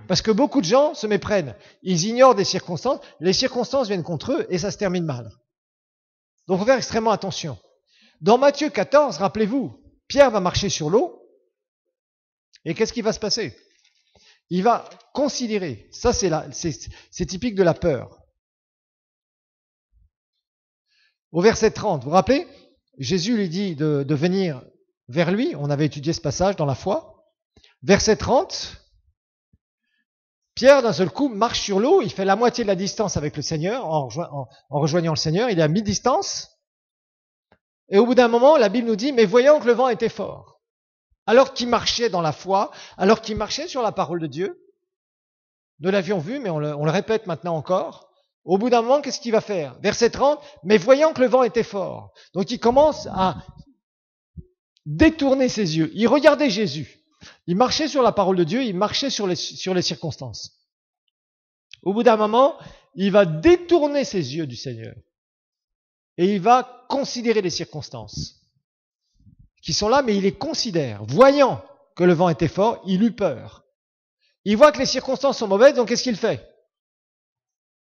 Parce que beaucoup de gens se méprennent. Ils ignorent des circonstances, les circonstances viennent contre eux et ça se termine mal. Donc il faut faire extrêmement attention. Dans Matthieu 14, rappelez-vous, Pierre va marcher sur l'eau et qu'est-ce qui va se passer? Il va considérer, ça c'est typique de la peur. Au verset 30, vous vous rappelez? Jésus lui dit de venir vers lui, on avait étudié ce passage dans la foi. Verset 30, Pierre d'un seul coup marche sur l'eau, il fait la moitié de la distance avec le Seigneur, en rejoignant le Seigneur, il est à mi-distance. Et au bout d'un moment, la Bible nous dit, mais voyant que le vent était fort, alors qu'il marchait dans la foi, alors qu'il marchait sur la parole de Dieu, nous l'avions vu, mais on le répète maintenant encore, au bout d'un moment, qu'est-ce qu'il va faire? Verset 30, mais voyant que le vent était fort, donc il commence à détourner ses yeux, il regardait Jésus, il marchait sur la parole de Dieu, il marchait sur les circonstances. Au bout d'un moment, il va détourner ses yeux du Seigneur et il va considérer les circonstances qui sont là, mais il les considère. Voyant que le vent était fort, il eut peur. Il voit que les circonstances sont mauvaises, donc qu'est-ce qu'il fait?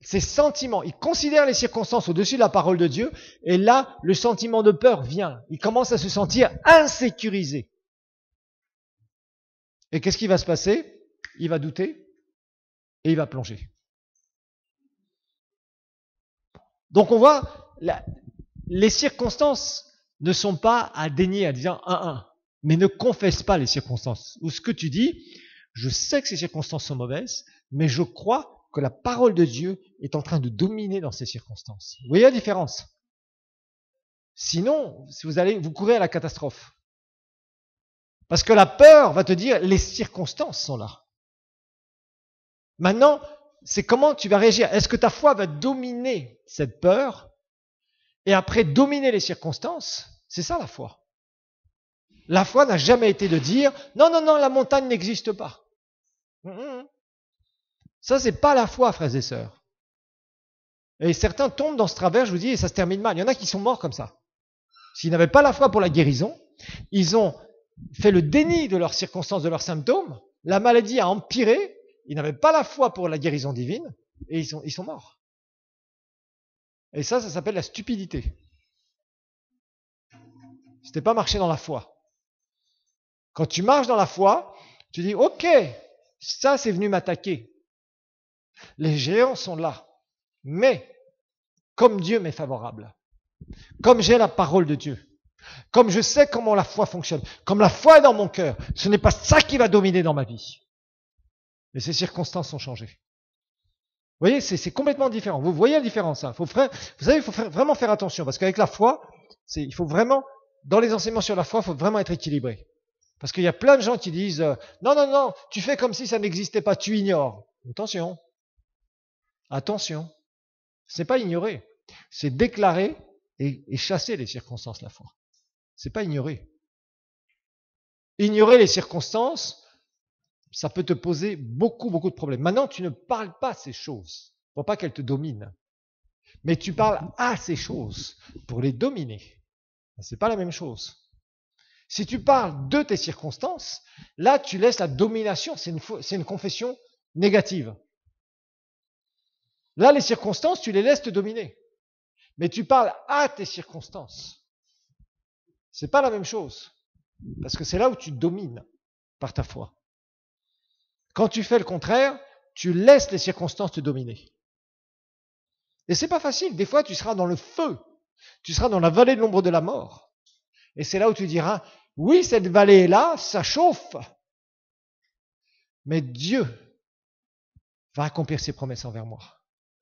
Ses sentiments, il considère les circonstances au-dessus de la parole de Dieu, et là, le sentiment de peur vient. Il commence à se sentir insécurisé. Et qu'est-ce qui va se passer? Il va douter et il va plonger. Donc on voit, les circonstances ne sont pas à dénier, à dire 1-1, mais ne confesse pas les circonstances. Ou ce que tu dis, je sais que ces circonstances sont mauvaises, mais je crois que la parole de Dieu est en train de dominer dans ces circonstances. Vous voyez la différence? Sinon, si vous courez à la catastrophe. Parce que la peur va te dire, les circonstances sont là. Maintenant, c'est comment tu vas réagir. Est-ce que ta foi va dominer cette peur et après dominer les circonstances? C'est ça la foi. La foi n'a jamais été de dire, non, non, non, la montagne n'existe pas. Ça, c'est pas la foi, frères et sœurs. Et certains tombent dans ce travers, je vous dis, et ça se termine mal. Il y en a qui sont morts comme ça. S'ils n'avaient pas la foi pour la guérison, ils ont fait le déni de leurs circonstances, de leurs symptômes, la maladie a empiré, ils n'avaient pas la foi pour la guérison divine, et ils sont morts. Et ça s'appelle la stupidité. C'était pas marcher dans la foi. Quand tu marches dans la foi, tu dis, ok, ça c'est venu m'attaquer. Les géants sont là. Mais, comme Dieu m'est favorable, comme j'ai la parole de Dieu, comme je sais comment la foi fonctionne, comme la foi est dans mon cœur, ce n'est pas ça qui va dominer dans ma vie. Mais ces circonstances sont changées. Vous voyez, c'est complètement différent. Vous voyez la différence, hein. Vous savez, il faut vraiment faire attention, parce qu'avec la foi, il faut vraiment, dans les enseignements sur la foi, il faut vraiment être équilibré. Parce qu'il y a plein de gens qui disent, non, non, non, tu fais comme si ça n'existait pas, tu ignores. Attention. Attention. C'est pas ignorer. C'est déclarer et chasser les circonstances, la foi. C'est pas ignorer. Ignorer les circonstances, ça peut te poser beaucoup, beaucoup de problèmes. Maintenant, tu ne parles pas ces choses pour pas qu'elles te dominent. Mais tu parles à ces choses pour les dominer. C'est pas la même chose. Si tu parles de tes circonstances, là, tu laisses la domination, c'est une confession négative. Là, les circonstances, tu les laisses te dominer. Mais tu parles à tes circonstances. C'est pas la même chose. Parce que c'est là où tu domines par ta foi. Quand tu fais le contraire, tu laisses les circonstances te dominer. Et c'est pas facile. Des fois, tu seras dans le feu. Tu seras dans la vallée de l'ombre de la mort. Et c'est là où tu diras, oui, cette vallée est là, ça chauffe. Mais Dieu va accomplir ses promesses envers moi.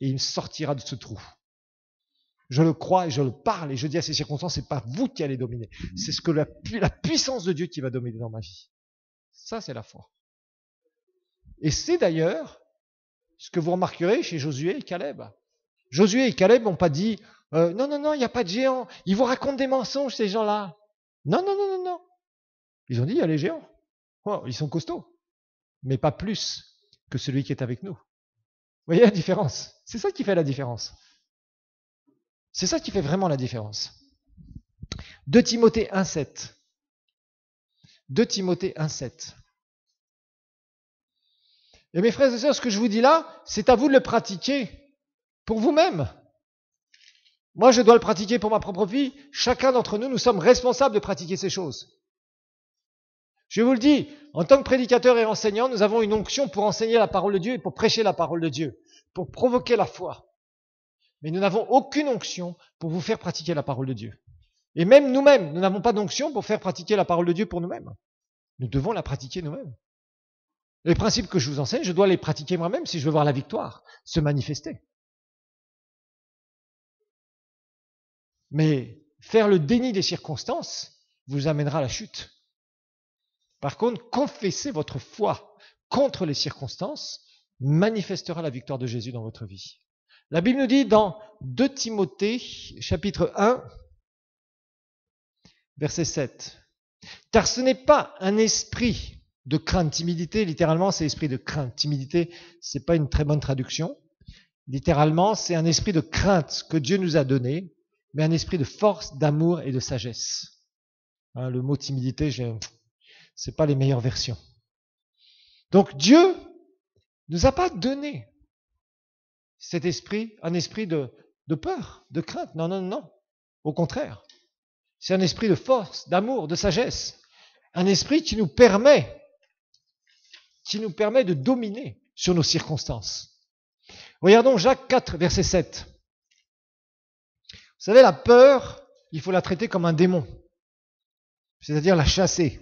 Et il me sortira de ce trou. Je le crois et je le parle et je dis à ces circonstances, c'est pas vous qui allez dominer. C'est ce que la puissance de Dieu qui va dominer dans ma vie. Ça, c'est la foi. Et c'est d'ailleurs ce que vous remarquerez chez Josué et Caleb. Josué et Caleb n'ont pas dit non, non, non, il n'y a pas de géant. Ils vous racontent des mensonges, ces gens-là. Non, non, non, non, non. Ils ont dit, il y a les géants. Oh, ils sont costauds. Mais pas plus que celui qui est avec nous. Vous voyez la différence? C'est ça qui fait la différence. C'est ça qui fait vraiment la différence. 2 Timothée 1,7. 2 Timothée 1,7. Et mes frères et sœurs, ce que je vous dis là, c'est à vous de le pratiquer pour vous-même. Moi, je dois le pratiquer pour ma propre vie. Chacun d'entre nous, nous sommes responsables de pratiquer ces choses. Je vous le dis, en tant que prédicateur et enseignant, nous avons une onction pour enseigner la parole de Dieu et pour prêcher la parole de Dieu, pour provoquer la foi. Mais nous n'avons aucune onction pour vous faire pratiquer la parole de Dieu. Et même nous-mêmes, nous n'avons pas d'onction pour faire pratiquer la parole de Dieu pour nous-mêmes. Nous devons la pratiquer nous-mêmes. Les principes que je vous enseigne, je dois les pratiquer moi-même si je veux voir la victoire se manifester. Mais faire le déni des circonstances vous amènera à la chute. Par contre, confesser votre foi contre les circonstances manifestera la victoire de Jésus dans votre vie. La Bible nous dit dans 2 Timothée, chapitre 1, verset 7, « Car ce n'est pas un esprit de crainte, timidité, littéralement c'est esprit de crainte. Timidité, c'est pas une très bonne traduction. Littéralement, c'est un esprit de crainte que Dieu nous a donné, mais un esprit de force, d'amour et de sagesse. » Le mot timidité, c'est pas les meilleures versions. Donc Dieu nous a pas donné cet esprit, un esprit de peur, de crainte. Non, non, non. Au contraire. C'est un esprit de force, d'amour, de sagesse. Un esprit qui nous permet de dominer sur nos circonstances. Regardons Jacques 4, verset 7. Vous savez, la peur, il faut la traiter comme un démon. C'est-à-dire la chasser.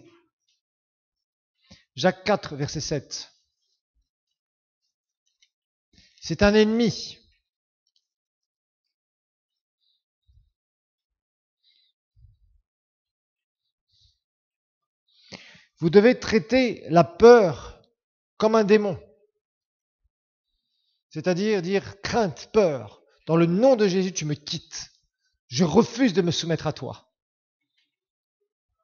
Jacques 4, verset 7. C'est un ennemi. Vous devez traiter la peur comme un démon. C'est-à-dire dire crainte, peur. Dans le nom de Jésus, tu me quittes. Je refuse de me soumettre à toi.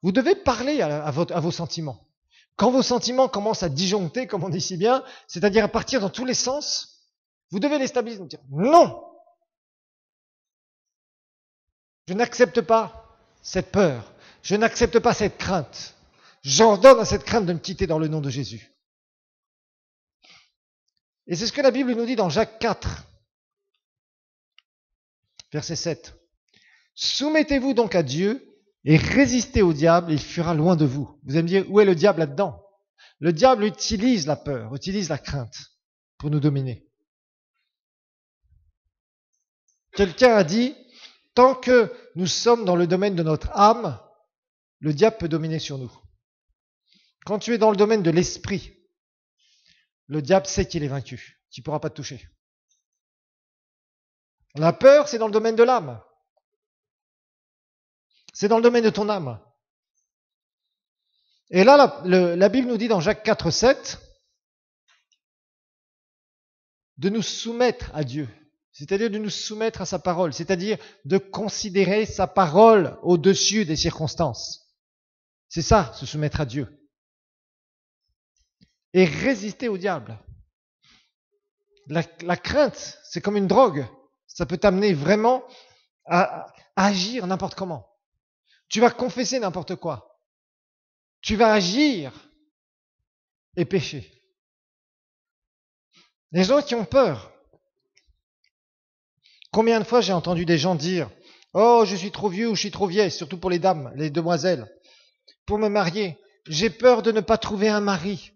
Vous devez parler à vos sentiments. Quand vos sentiments commencent à disjoncter, comme on dit si bien, c'est-à-dire à partir dans tous les sens, vous devez les stabiliser et dire non. Je n'accepte pas cette peur. Je n'accepte pas cette crainte. J'ordonne à cette crainte de me quitter dans le nom de Jésus. Et c'est ce que la Bible nous dit dans Jacques 4, verset 7. Soumettez-vous donc à Dieu et résistez au diable, et il fuira loin de vous. Vous allez me dire, où est le diable là-dedans? Le diable utilise la peur, utilise la crainte pour nous dominer. Quelqu'un a dit, tant que nous sommes dans le domaine de notre âme, le diable peut dominer sur nous. Quand tu es dans le domaine de l'esprit, le diable sait qu'il est vaincu, qu'il ne pourra pas te toucher. La peur, c'est dans le domaine de l'âme. C'est dans le domaine de ton âme. Et là, la Bible nous dit dans Jacques 4, 7, de nous soumettre à Dieu. C'est-à-dire de nous soumettre à sa parole. C'est-à-dire de considérer sa parole au-dessus des circonstances. C'est ça, se soumettre à Dieu. Et résister au diable. La crainte, c'est comme une drogue. Ça peut t'amener vraiment à agir n'importe comment. Tu vas confesser n'importe quoi. Tu vas agir et pécher. Les gens qui ont peur. Combien de fois j'ai entendu des gens dire « Oh, je suis trop vieux ou je suis trop vieille », surtout pour les dames, les demoiselles, pour me marier. J'ai peur de ne pas trouver un mari.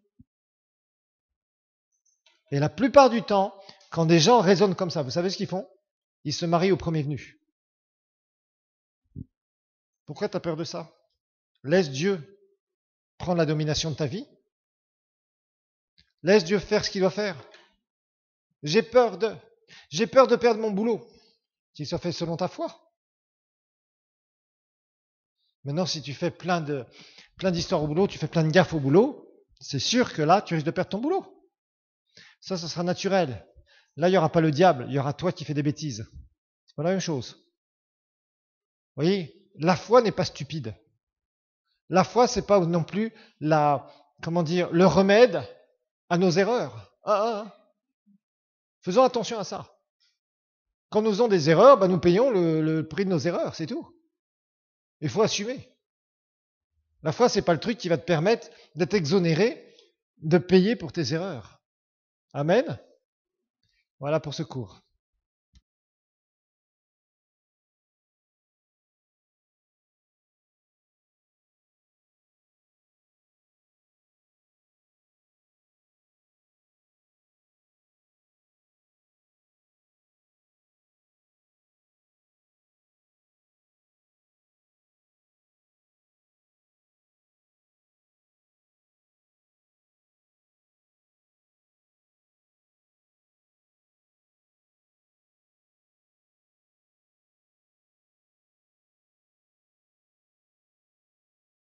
Et la plupart du temps, quand des gens raisonnent comme ça, vous savez ce qu'ils font? Ils se marient au premier venu. Pourquoi tu as peur de ça? Laisse Dieu prendre la domination de ta vie. Laisse Dieu faire ce qu'il doit faire. J'ai peur de perdre mon boulot. qu'il soit fait selon ta foi. Maintenant, si tu fais plein d'histoires au boulot, tu fais plein de gaffes au boulot, c'est sûr que là, tu risques de perdre ton boulot. Ça sera naturel. Là, il n'y aura pas le diable, il y aura toi qui fais des bêtises. C'est pas la même chose. Vous voyez, la foi n'est pas stupide. La foi, c'est pas non plus le remède à nos erreurs. Faisons attention à ça. Quand nous faisons des erreurs, nous payons le prix de nos erreurs, c'est tout. Il faut assumer. La foi, c'est pas le truc qui va te permettre d'être exonéré, de payer pour tes erreurs. Amen. Voilà pour ce cours.